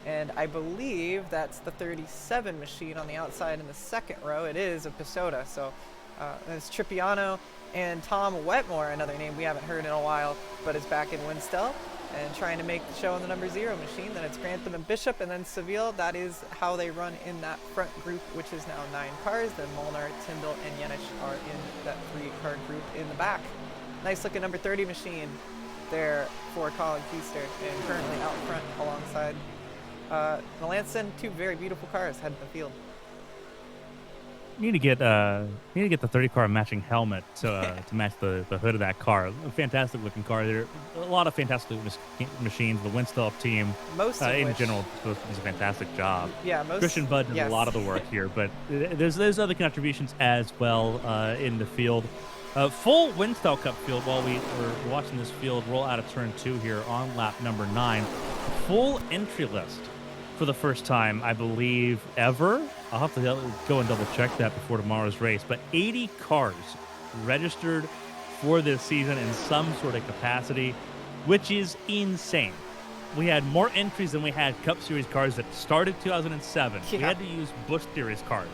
and I believe that's the 37 machine on the outside in the second row. It is a Pisota, so there's Tripiano and Tom Wetmore, another name we haven't heard in a while, but is back in Winstel and trying to make the show on the number 0 machine. Then it's Grantham and Bishop, and then Seville. That is how they run in that front group, which is now 9 cars. Then Molnar, Tyndall, and Yennish are in that 3-car group in the back. Nice looking number 30 machine there for Colin Keister, and currently out front alongside Melanson. Two very beautiful cars heading the field. You need to get the 30 car matching helmet to match the hood of that car. A fantastic looking car. There are a lot of fantastic machines. The Winstel team, Most of in which, general, does a fantastic job. yeah, most Christian Budd does yes. a lot of the work here, but there's other contributions as well in the field. Full Winstel Cup field while we were watching this field roll out of turn 2 here on lap number 9. Full entry list for the first time, I believe, ever. I'll have to go and double check that before tomorrow's race. But 80 cars registered for this season in some sort of capacity, which is insane. We had more entries than we had Cup Series cars that started 2007. Yeah. We had to use Busch Series cars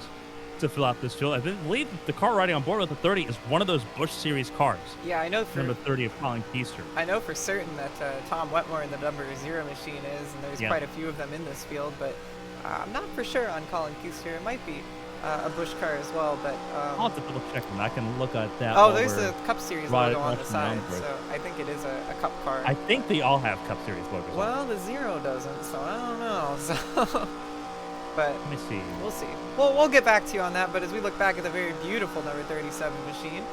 to fill out this field. I believe the car riding on board with the 30 is one of those Busch Series cars. Yeah, I know for number 30 of Colin Keister. I know for certain that Tom Wetmore in the number 0 machine is, and there's quite a few of them in this field, but I'm not for sure on Colin Keister. It might be a Busch car as well, but I'll have to double check them. I can look at that. oh, there's the Cup Series logo on the side, number. so I think it is a Cup car. I think they all have Cup Series logos. Well, the 0 doesn't, so I don't know. So, but let me see. We'll see. We'll get back to you on that, but as we look back at the very beautiful number 37 machine,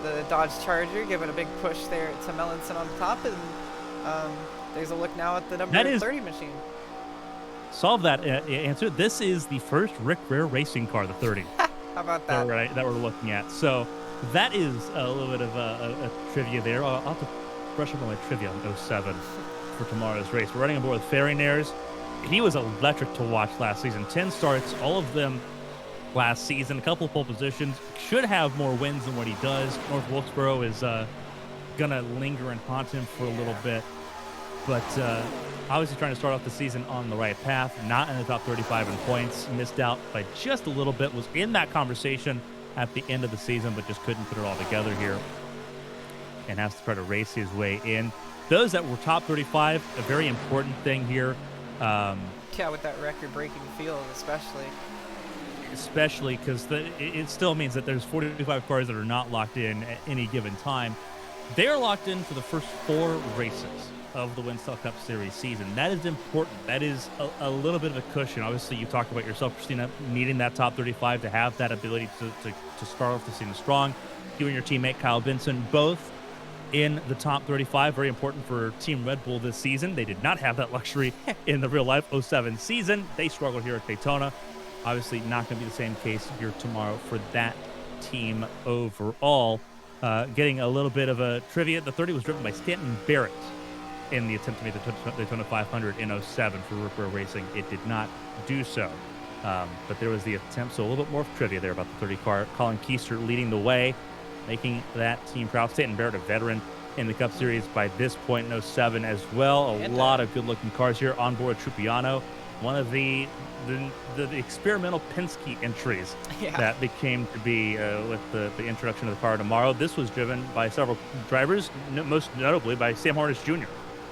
the Dodge Charger giving a big push there to Melanson on the top, and there's a look now at the number 30 machine. Solve that answer. This is the first Rick Rare racing car, the 30. How about that? That we're looking at. So that is a little bit of a trivia there. I'll have to brush up on my trivia on 07 for tomorrow's race. We're running aboard with Ferry Nares. He was electric to watch last season. 10 starts, all of them last season. A couple of pole positions. Should have more wins than what he does. North Wilkesboro is going to linger and haunt him for a little bit. But obviously trying to start off the season on the right path. Not in the top 35 in points. Missed out by just a little bit. Was in that conversation at the end of the season, but just couldn't put it all together here. And has to try to race his way in. Those that were top 35, a very important thing here. Yeah, with that record-breaking field, especially because it still means that there's 45 cars that are not locked in at any given time. They are locked in for the first 4 races of the Winstel Cup Series season. That is important. That is a little bit of a cushion. Obviously, you talked about yourself, Christina, needing that top 35 to have that ability to start off the season strong. You and your teammate Kyle Benson both in the top 35. Very important for Team Red Bull this season. They did not have that luxury in the real life 07 season. They struggled here at Daytona. Obviously not going to be the same case here tomorrow for that team overall. Getting a little bit of a trivia. The 30 was driven by Stanton Barrett in the attempt to make the Daytona 500 in 07 for Ripper Racing. It did not do so. But there was the attempt, so a little bit more trivia there about the 30 car. Colin Keister leading the way, making that team proud. Stanton Barrett, a veteran in the Cup Series by this point in 07 as well. A lot of good-looking cars here on board. Trupiano, one of the experimental Penske entries that became to be with the introduction of the car tomorrow. This was driven by several drivers, most notably by Sam Hornish Jr.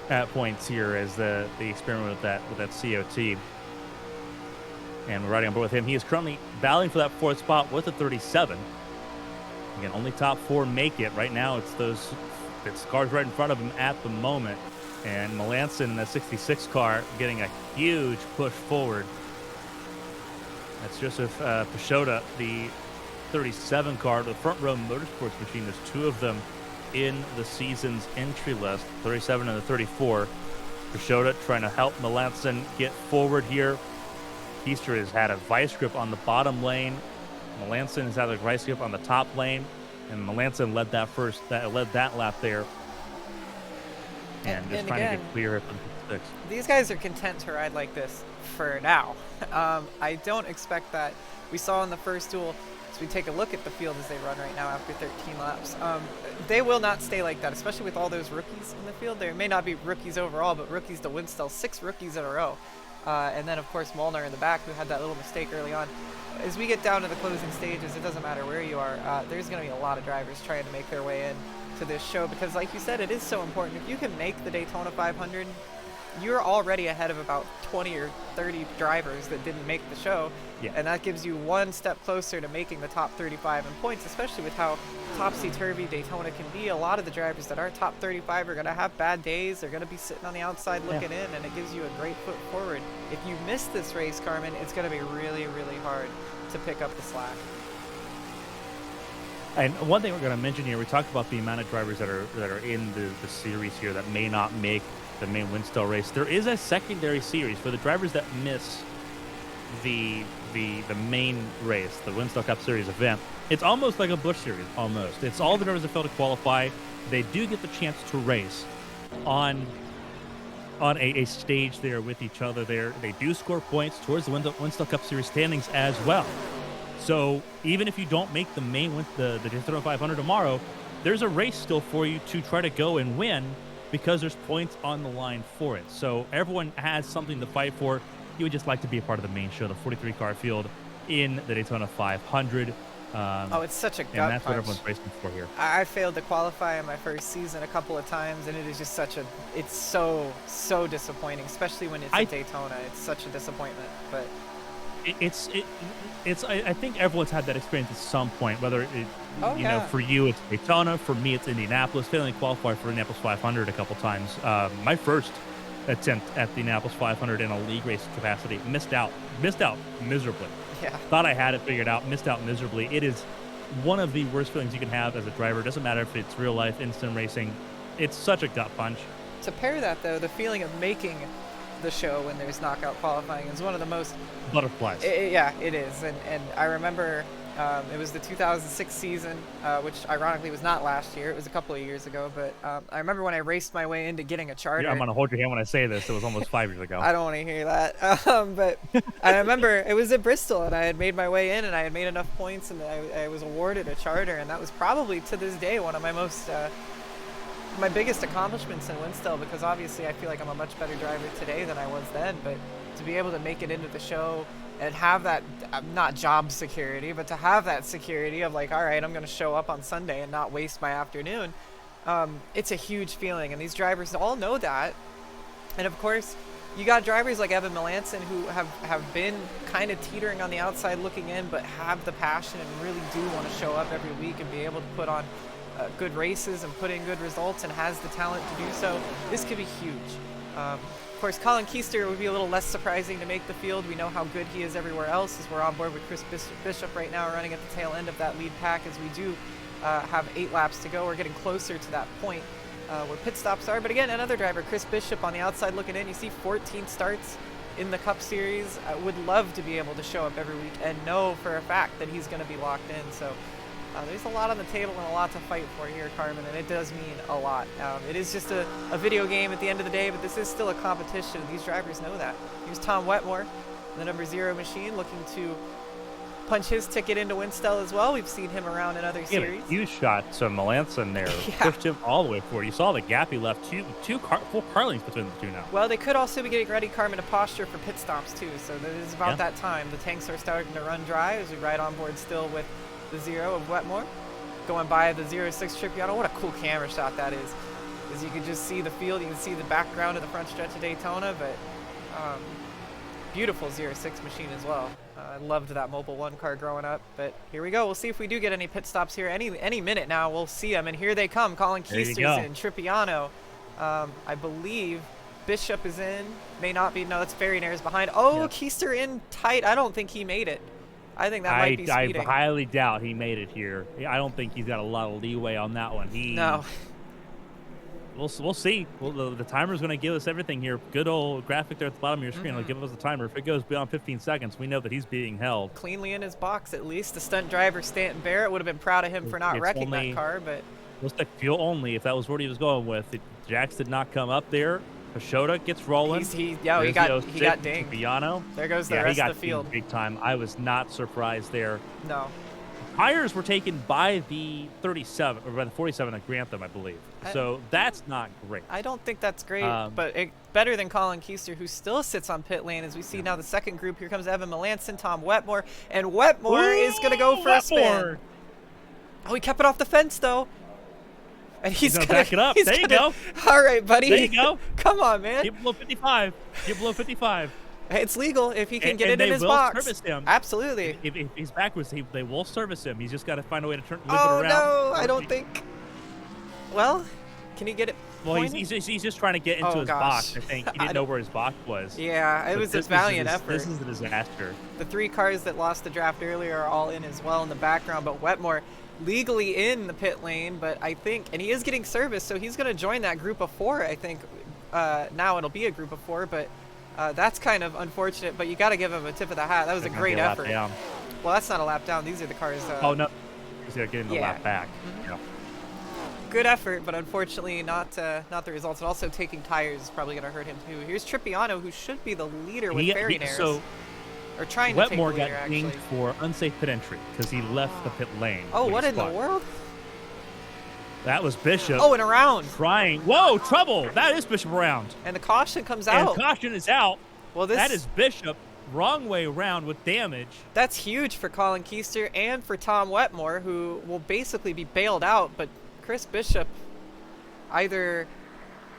at points here as the experiment with that COT. And we're riding on board with him. He is currently battling for that 4th spot with a 37. Again, only top 4 make it. Right now, it's cars right in front of him at the moment. And Melanson in that 66 car getting a huge push forward. That's Joseph Peixoto, the 37 car, the front row motorsports machine. There's 2 of them in the season's entry list, 37 and the 34. Peixoto trying to help Melanson get forward here. Keister has had a vice grip on the bottom lane. Melanson has had a vice grip on the top lane, and Melanson led that lap there. And just trying to get clear from 6. These guys are content to ride like this for now. I don't expect that. We saw in the first duel, as we take a look at the field as they run right now after 13 laps, they will not stay like that, especially with all those rookies in the field. There may not be rookies overall, but rookies to Winstel, 6 rookies in a row. And then, of course, Molnar in the back, who had that little mistake early on. As we get down to the closing stages, it doesn't matter where you are. There's going to be a lot of drivers trying to make their way in to this show because, like you said, it is so important. If you can make the Daytona 500, you're already ahead of about 20 or 30 drivers that didn't make the show. Yeah. And that gives you one step closer to making the top 35 in points, especially with how topsy-turvy Daytona can be. A lot of the drivers that are top 35 are going to have bad days. They're going to be sitting on the outside looking in, and it gives you a great foot forward. If you miss this race, Carmen, it's going to be really, really hard to pick up the slack. And one thing we're going to mention here, we talked about the amount of drivers that are in the series here that may not make the main Winstel race. There is a secondary series for the drivers that miss the main race, the Winstel Cup Series event. It's almost like a Busch Series, almost. It's all the drivers that fail to qualify. They do get the chance to race on a stage there with each other there. They do score points towards the Winstel Cup Series standings as well. So even if you don't make the main the Daytona 500 tomorrow, there's a race still for you to try to go and win because there's points on the line for it. So everyone has something to fight for. You would just like to be a part of the main show, the 43-car field in the Daytona 500. Oh, it's such a gut punch. And that's what everyone's racing for here. I failed to qualify in my first season a couple of times, and it is just it's so disappointing, especially when it's at Daytona. It's such a disappointment, but I think everyone's had that experience at some point, whether for you it's Daytona, for me it's Indianapolis. Failing to qualify for Indianapolis 500 a couple times. My first attempt at the Indianapolis 500 in a league race capacity, missed out miserably. Yeah. Thought I had it figured out, missed out miserably. It is one of the worst feelings you can have as a driver. It doesn't matter if it's real life, instant racing. It's such a gut punch. To pair that, though, the feeling of making the show when there's knockout qualifying is one of the most butterflies. Yeah, it is. And I remember it was the 2006 season, which ironically was not last year. It was a couple of years ago. But I remember when I raced my way into getting a charter. Yeah, I'm going to hold your hand when I say this. It was almost 5 years ago. I don't want to hear that. But I remember it was at Bristol, and I had made my way in, and I had made enough points, and I was awarded a charter. And that was probably, to this day, one of my most my biggest accomplishments in Winstel, because obviously I feel like I'm a much better driver today than I was then, but to be able to make it into the show and have that, not job security, but to have that security of like, all right, I'm going to show up on Sunday and not waste my afternoon, it's a huge feeling, and these drivers all know that. And of course, you got drivers like Evan Melanson who have been kind of teetering on the outside looking in, but have the passion and really do want to show up every week and be able to put on good races and put in good results, and has the talent to do so. This could be huge. Of course, Colin Keister would be a little less surprising to make the field. We know how good he is everywhere else, as we're on board with Chris Bishop right now, running at the tail end of that lead pack, as we do have 8 laps to go. We're getting closer to that point where pit stops are. But again, another driver, Chris Bishop, on the outside looking in. You see 14 starts in the Cup Series. I would love to be able to show up every week and know for a fact that he's going to be locked in. So there's a lot on the table and a lot to fight for here, Carmen, and it does mean a lot. It is just a video game at the end of the day, but this is still a competition, and these drivers know that. Here's Tom Wetmore, the number 0 machine, looking to punch his ticket into Winstel as well. We've seen him around in other series. A huge shot to Melanson there. Pushed him all the way forward. You saw the gap he left, full car lengths between the two now. Well, they could also be getting ready, Carmen, to posture for pit stops too, so that is about that time. The tanks are starting to run dry as we ride on board still with the 0 of Wetmore, going by the 06 Trippiano. What a cool camera shot that is. As you can just see the field, you can see the background of the front stretch of Daytona, but beautiful 06 machine as well. I loved that Mobil 1 car growing up, but here we go. We'll see if we do get any pit stops here. Any minute now, we'll see them, and here they come. Colin Keister's in, Trippiano. I believe Bishop is in, may not be. No, that's Ferrinair's behind. Oh, Keister in tight. I don't think he made it. I think that might be speeding. I highly doubt he made it here. I don't think he's got a lot of leeway on that one. No. We'll see. Well, the timer's going to give us everything here. Good old graphic there at the bottom of your screen will give us the timer. If it goes beyond 15 seconds, we know that he's being held. Cleanly in his box, at least. The stunt driver, Stanton Barrett, would have been proud of him for not wrecking that car, but... Looks like fuel only, if that was what he was going with. Jax did not come up there. Pashota gets rolling. He got dinged. Piano. There goes the rest of the field. Big time. I was not surprised there. No. Tires were taken by the 37 or by the 47 at Grantham, I believe. So that's not great. I don't think that's great, but better than Colin Keister, who still sits on pit lane. As we see now the second group, here comes Evan Melanson, Tom Wetmore, and Wetmore is going to go for a spin. Oh, he kept it off the fence though. And he's gonna back it up. There you go. All right, buddy. There you go. Come on, man. Get below 55. Get below 55. It's legal if he can get and it in his box. They will service him. Absolutely. If he's backwards, they will service him. He's just got to find a way to loop it Oh, around. no, I don't think. Well, can he get it? Well, he's just trying to get into his box. I think he didn't know where his box was. Yeah, it was a valiant effort. This is a disaster. The 3 cars that lost the draft earlier are all in as well in the background, but Wetmore legally in the pit lane, but I think, and he is getting service, so he's going to join that group of 4, I think. Now it'll be a group of 4, but that's kind of unfortunate, but you got to give him a tip of the hat. That was a great effort. Well, that's not a lap down. These are the cars. Oh, no. They're getting the lap back. Mm-hmm. Yeah. Good effort, but unfortunately not the results. And also taking tires is probably going to hurt him too. Here's Trippiano, who should be the leader with Fairy Nares. Or trying to take the leader, Wetmore got dinged for unsafe pit entry because he left the pit lane. Oh, what in the world? That was Bishop. Oh, and around. Trying. Whoa, trouble. That is Bishop around. And the caution comes out. And caution is out. Well, that is Bishop. Wrong way around with damage. That's huge for Colin Keister and for Tom Wetmore, who will basically be bailed out. But Chris Bishop, either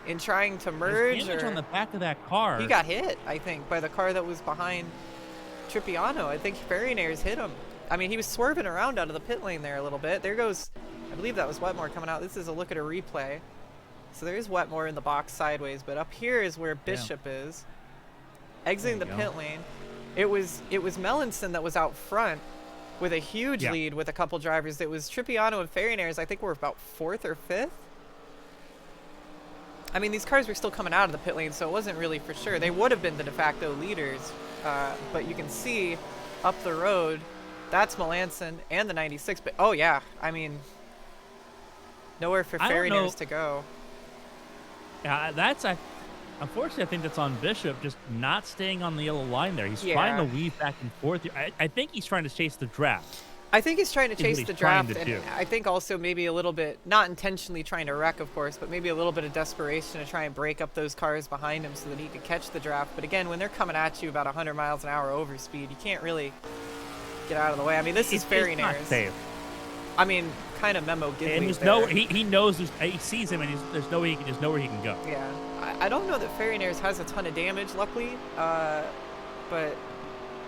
in trying to merge or on the back of that car. He got hit, I think, by the car that was behind Trippiano. I think Fairy Nares hit him. I mean, he was swerving around out of the pit lane there a little bit. There goes, I believe that was Wetmore coming out. This is a look at a replay. So there is Wetmore in the box sideways, but up here is where Bishop is. Exiting the pit lane. It was Melanson that was out front with a huge lead with a couple drivers. It was Trippiano and Fairy Nares, I think were about 4th or 5th. I mean, these cars were still coming out of the pit lane, so it wasn't really for sure. They would have been the de facto leaders, but you can see up the road, that's Melanson and the 96. But oh yeah, I mean, nowhere for Fairy Nares to go. Yeah, unfortunately, I think that's on Bishop, just not staying on the yellow line there. He's trying to weave back and forth. I think he's trying to chase the draft. I think he's trying to chase the draft, and I think also maybe a little bit, not intentionally trying to wreck, of course, but maybe a little bit of desperation to try and break up those cars behind him so that he could catch the draft. But again, when they're coming at you about 100 miles an hour over speed, you can't really get out of the way. I mean, this is Fairy Nares. Safe. I mean, kind of memo Gidley. And there's no, he knows, he sees him, and there's nowhere he can go. Yeah. I don't know that Fairy Nares has a ton of damage, luckily, but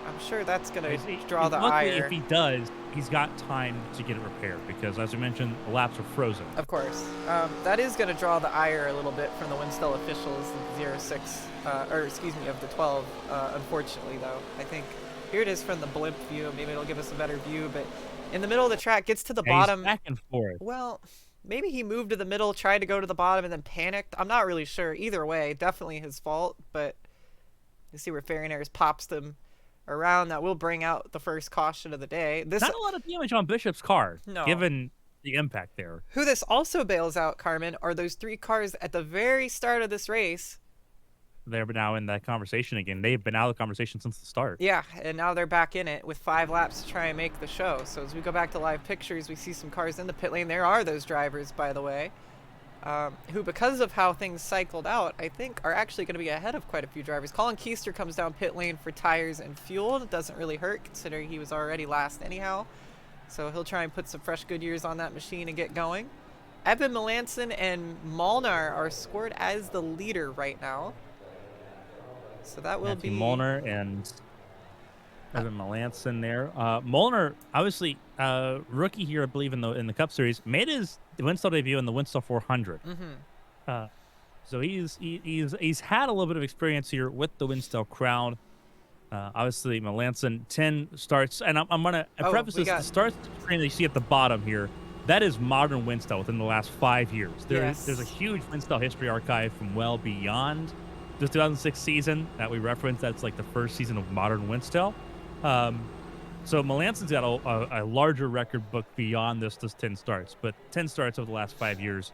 I'm sure that's going to draw the ire. If he does, he's got time to get it repaired because, as I mentioned, the laps are frozen. Of course. That is going to draw the ire a little bit from the Winstel officials, the 06, or excuse me, of the 12, unfortunately, though. I think here it is from the blimp view. Maybe it'll give us a better view, but in the middle of the track, gets to the bottom. He's back and forth. Well, maybe he moved to the middle, tried to go to the bottom, and then panicked. I'm not really sure. Either way, definitely his fault, but you see where Fairy Nares pops them around. That will bring out the first caution of the day. Not a lot of damage on Bishop's car, no, given the impact there. Who this also bails out, Carmen, are those 3 cars at the very start of this race. They're now in that conversation again. They've been out of the conversation since the start. Yeah, and now they're back in it with 5 laps to try and make the show. So as we go back to live pictures, we see some cars in the pit lane. There are those drivers, by the way, who, because of how things cycled out, I think are actually going to be ahead of quite a few drivers. Colin Keister comes down pit lane for tires and fuel. It doesn't really hurt, considering he was already last anyhow. So he'll try and put some fresh Goodyears on that machine and get going. Evan Melanson and Molnar are scored as the leader right now. So that will be Molnar and Evan Melanson there. Molnar, obviously, rookie here, I believe, in the Cup Series, made his Winstel debut in the Winstel 400. Mm-hmm. So he's had a little bit of experience here with the Winstel crowd. Obviously, Melanson 10 starts, and I'm gonna preface this: the starts screen that you see at the bottom here. That is modern Winstel within the last 5 years. There's a huge Winstel history archive from well beyond the 2006 season that we referenced. That's like the first season of modern Winstel. So Melanson's got a larger record book beyond this 10 starts, but 10 starts over the last 5 years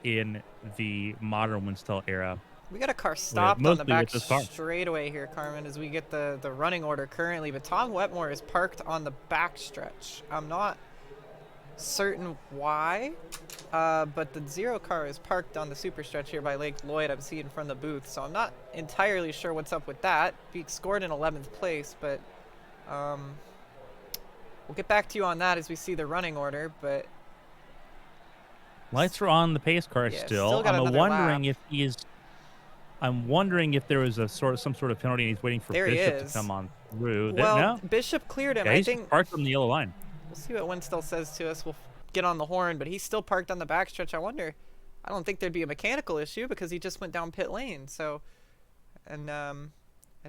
in the modern Winstel era. We got a car stopped on the back straightaway here, Carmen, as we get the running order currently, but Tom Wetmore is parked on the back stretch. I'm not certain why, but the 0 car is parked on the super stretch here by Lake Lloyd. I'm seeing from the booth, so I'm not entirely sure what's up with that. He scored in 11th place, but we'll get back to you on that as we see the running order. But Lights are on the pace car Yeah, still. still got I'm another wondering lap. if he's. I'm wondering if there was some sort of penalty, and he's waiting for There he Bishop to is. come on through. Well, No, Bishop cleared him. yeah, I he's just think parked on the yellow line. we'll see what Winstel says to us. We'll get on the horn, but he's still parked on the backstretch. I wonder. I don't think there'd be a mechanical issue because he just went down pit lane. So, and I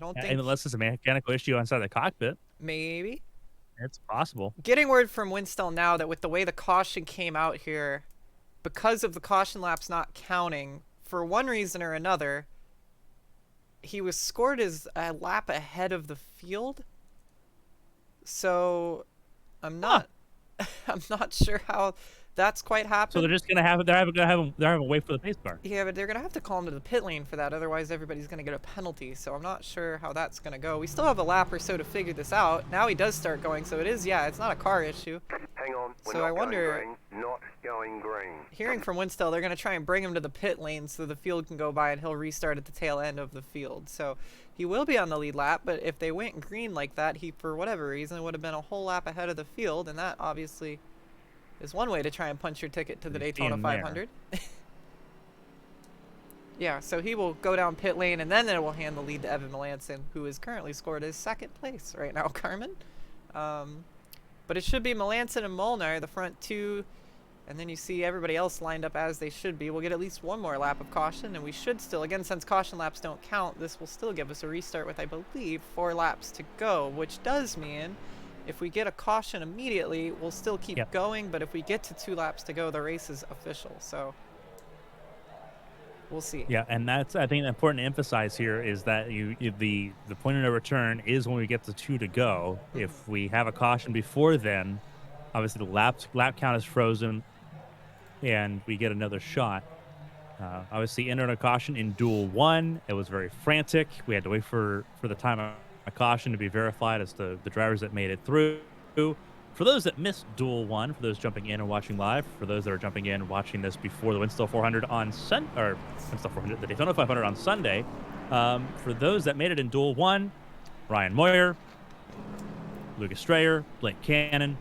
don't think Unless it's a mechanical issue inside the cockpit, maybe. it's possible. Getting word from Winstel now that with the way the caution came out here, because of the caution laps not counting, for one reason or another, he was scored as a lap ahead of the field. So I'm not I'm not sure how that's quite happened. So they're just gonna have him wait for the pace car. Yeah, but they're gonna have to call him to the pit lane for that. Otherwise, everybody's gonna get a penalty. So I'm not sure how that's gonna go. We still have a lap or so to figure this out. Now he does start going, so it is. Yeah, it's not a car issue. Hang on. We're So not I wonder. Going green, not going green. Hearing from Winstel, they're gonna try and bring him to the pit lane so the field can go by and he'll restart at the tail end of the field. So he will be on the lead lap. But if they went green like that, he for whatever reason would have been a whole lap ahead of the field, and that obviously is one way to try and punch your ticket to the Daytona 500. Yeah, so he will go down pit lane, and then it will hand the lead to Evan Melanson, who is currently scored as second place right now, Carmen. But it should be Melanson and Molnar, the front two, and then you see everybody else lined up as they should be. We'll get at least one more lap of caution, and we should still, again, since caution laps don't count, this will still give us a restart with, I believe, 4 laps to go, which does mean if we get a caution immediately, we'll still keep going, but if we get to 2 laps to go, the race is official. So we'll see. Yeah, and that's, I think, important to emphasize here is that the point of no return is when we get to 2 to go. If we have a caution before then, obviously the lap count is frozen, and we get another shot. Obviously, entered a caution in Duel 1. It was very frantic. We had to wait for the time of a caution to be verified as to the drivers that made it through. For those that missed Duel 1, for those jumping in and watching live, for those that are jumping in watching this before the Winstel 400 on the Daytona 500 on Sunday, for those that made it in Duel 1, Ryan Moyer, Lucas Strayer, Blake Cannon,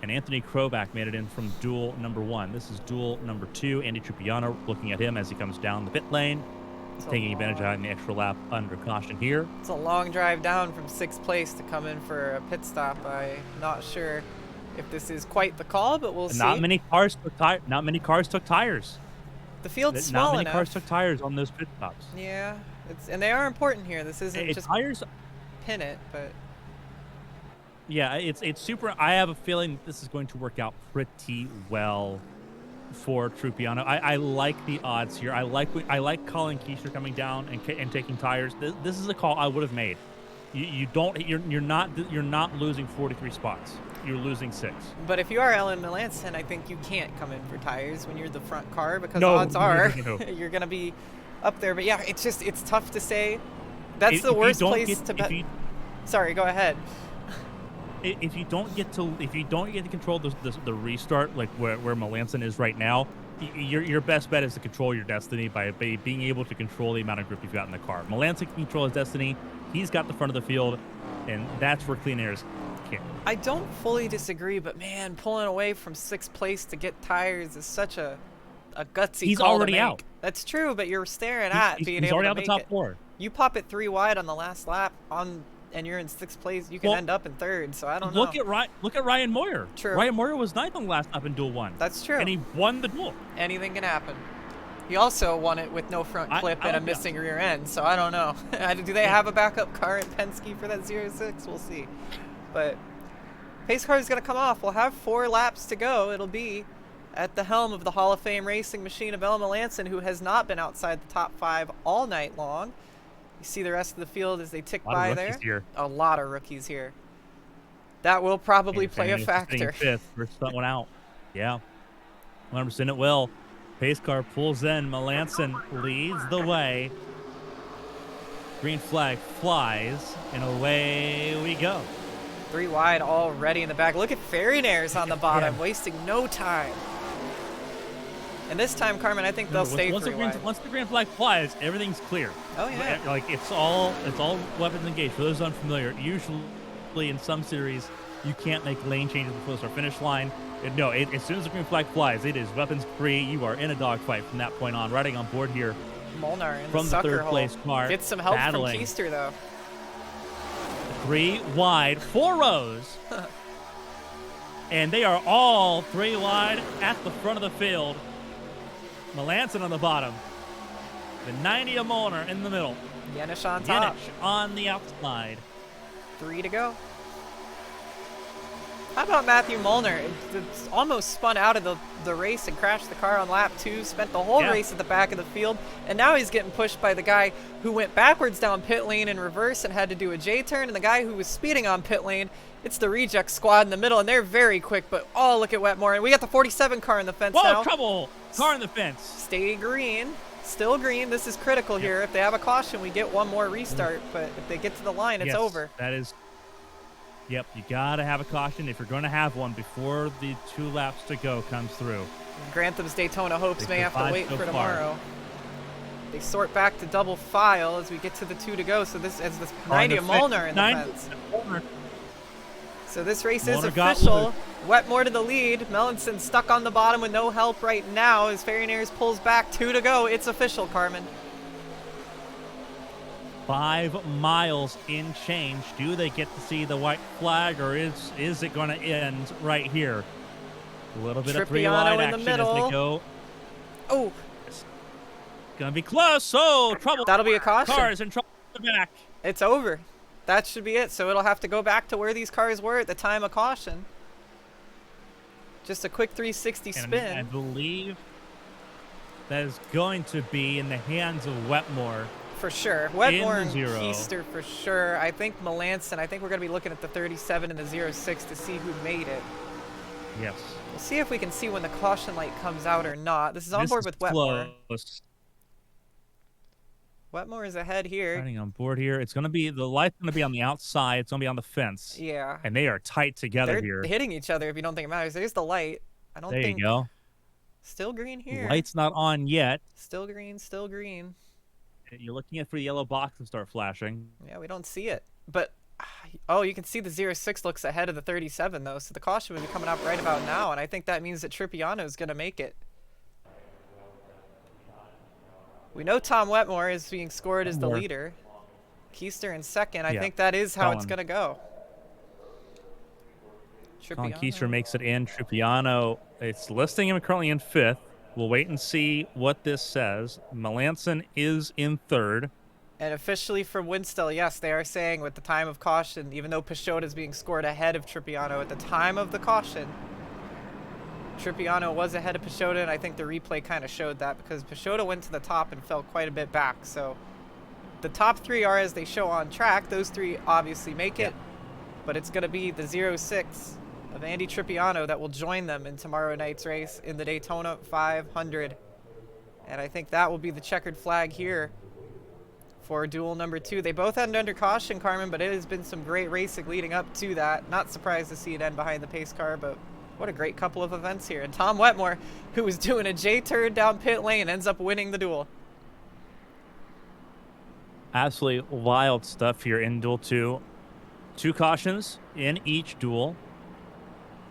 and Anthony Kroback made it in from Duel number 1. This is Duel number 2. Andy Trupiano looking at him as he comes down the pit lane, taking advantage of having the extra lap under caution here. It's a long drive down from 6th place to come in for a pit stop. I'm not sure if this is quite the call, but we'll see. Not many cars took tires. The field's small enough. Not many cars took tires on those pit stops. Yeah, and they are important here. This isn't just tires. Pin it, but yeah, it's super. I have a feeling this is going to work out pretty well for Trupiano. I like the odds here. I like Colin Keisher coming down and taking tires. This is a call I would have made. You're not losing 43 spots. You're losing 6. But if you are Ellen Melanson, I think you can't come in for tires when you're the front car because odds are you're gonna be up there. But yeah, it's tough to say. That's the worst place to bet. Sorry, go ahead. If you don't get to control the restart like where Melanson is right now, your best bet is to control your destiny by being able to control the amount of grip you've got in the car. Melanson can control his destiny. He's got the front of the field, and that's where Clean Air's can't. I don't fully disagree, but man, pulling away from 6th place to get tires is such a gutsy He's call already to make. out. That's true, but you're staring at being able to make it. He's already out the top 4. You pop it 3 wide on the last lap and you're in 6th place, you can end up in 3rd. So I don't know. Look at Ryan Moyer. True. Ryan Moyer was 9th on the last lap in Duel 1. That's true. And he won the duel. Anything can happen. He also won it with no front clip and a missing rear end. So I don't know. Do they have a backup car at Penske for that 06? We'll see. But pace car is going to come off. We'll have 4 laps to go. It'll be at the helm of the Hall of Fame racing machine of Ellen Melanson, who has not been outside the top 5 all night long. You see the rest of the field as they tick by there. A lot of rookies here. That will probably play a factor. 5th versus that one out. Yeah. 100% it will. Pace car pulls in. Melanson leads the way. Green flag flies, and away we go. 3 wide already in the back. Look at Ferrinaires on the bottom, wasting no time. And this time, Carmen, I think they'll stay 3 wide. Once the green flag flies, everything's clear. Oh yeah. Like it's all weapons engaged. For those unfamiliar, usually in some series, You can't make lane changes before the start finish line. No, as soon as the green flag flies, it is weapons free. You are in a dogfight from that point on. Riding on board here Molnar in from the the sucker third hole. place car. Gets some help battling. from Keister, though. 3 wide, 4 rows. And they are all 3 wide at the front of the field. Melanson on the bottom. The 90 of Molnar in the middle. Yenish on top. Yenish on the outside. 3 to go. How about Matthew Molnar? It's almost spun out of the race and crashed the car on lap 2, spent the whole race at the back of the field, and now he's getting pushed by the guy who went backwards down pit lane in reverse and had to do a J-turn, and the guy who was speeding on pit lane. It's the reject squad in the middle, and they're very quick, but oh, look at Wetmore. And we got the 47 car in the fence now. Whoa, trouble! Car in the fence. Stay green. Still green. This is critical here. If they have a caution, we get one more restart, but if they get to the line, it's over. That is... Yep, you got to have a caution if you're going to have one before the 2 laps to go comes through. Grantham's Daytona hopes may have to wait for so tomorrow. far. They sort back to double file as we get to the 2 to go. So this as the 90 of Molnar in the fence. So this race is official. Wetmore to the lead. Melanson stuck on the bottom with no help right now as Ferrinares pulls back. 2 to go. It's official, Carmen. 5 miles in change. Do they get to see the white flag, or is it going to end right here? A little bit of 3 wide action as they go. Oh, it's going to be close. Oh, trouble. That'll be a caution. Cars in trouble in the back. It's over. That should be it. So it'll have to go back to where these cars were at the time of caution. Just a quick 360 spin. And I believe that is going to be in the hands of Wetmore. For sure. Wetmore and zero. Keister for sure. I think Melanson, I think we're going to be looking at the 37 and the 06 to see who made it. Yes. We'll see if we can see when the caution light comes out or not. This is on board with Wetmore. Close. Wetmore is ahead here. Riding on board here. It's going to be, the light's going to be on the outside. It's going to be on the fence. Yeah. And they are tight together here. They're hitting each other if you don't think it matters. There's the light. I don't think. There you go. Still green here. Light's not on yet. Still green, still green. You're looking for the yellow box to start flashing. Yeah, we don't see it. But, oh, you can see the 06 looks ahead of the 37, though. So the caution would be coming up right about now. And I think that means that Trippiano is going to make it. We know Tom Wetmore is being scored as the leader. Keister in second. I think that is how it's going to go. Colin Keister makes it in. Trippiano, it's listing him currently in 5th. We'll wait and see what this says. Melanson is in 3rd. And officially from Winstel, yes, they are saying with the time of caution, even though Peixoto is being scored ahead of Trippiano at the time of the caution, Trippiano was ahead of Peixoto, and I think the replay kind of showed that because Peixoto went to the top and fell quite a bit back. So the top 3 are as they show on track. Those 3 obviously make it, but it's going to be the 06 of Andy Trippiano that will join them in tomorrow night's race in the Daytona 500. And I think that will be the checkered flag here for duel number 2. They both end under caution, Carmen, but it has been some great racing leading up to that. Not surprised to see it end behind the pace car, but what a great couple of events here. And Tom Wetmore, who was doing a J-turn down pit lane, ends up winning the duel. Absolutely wild stuff here in duel 2. 2 cautions in each duel.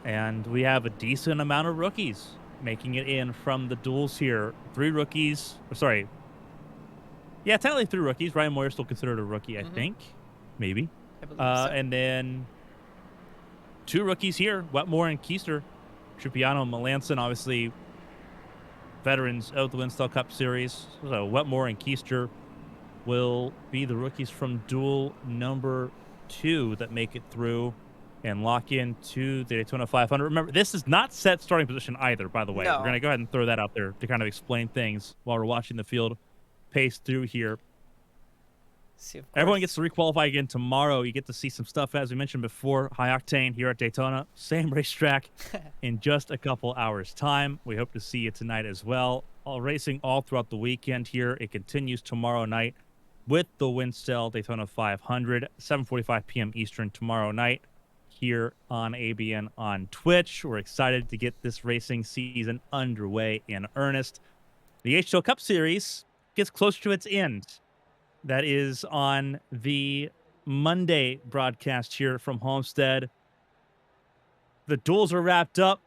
And we have a decent amount of rookies making it in from the duels here. 3 rookies. Sorry. Yeah, technically 3 rookies. Ryan Moyer still considered a rookie, I think. Maybe. I believe so. And then 2 rookies here. Wetmore and Keister. Trippiano and Melanson, obviously veterans of the Winstel Cup Series. So Wetmore and Keister will be the rookies from duel number 2 that make it through and lock in to the Daytona 500. Remember, this is not set starting position either, by the way. No. We're going to go ahead and throw that out there to kind of explain things while we're watching the field pace through here. Everyone gets to requalify again tomorrow. You get to see some stuff, as we mentioned before, high octane here at Daytona. Same racetrack in just a couple hours' time. We hope to see you tonight as well. All racing all throughout the weekend here. It continues tomorrow night with the Winstel Daytona 500, 7:45 p.m. Eastern tomorrow night here on ABN on Twitch. We're excited to get this racing season underway in earnest. The HL Cup Series gets closer to its end. That is on the Monday broadcast here from Homestead. The duels are wrapped up.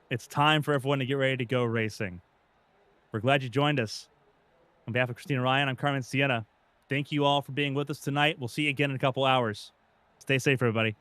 It's time for everyone to get ready to go racing. We're glad you joined us. On behalf of Christina Ryan, I'm Carmen Sienna. Thank you all for being with us tonight. We'll see you again in a couple hours. Stay safe, everybody.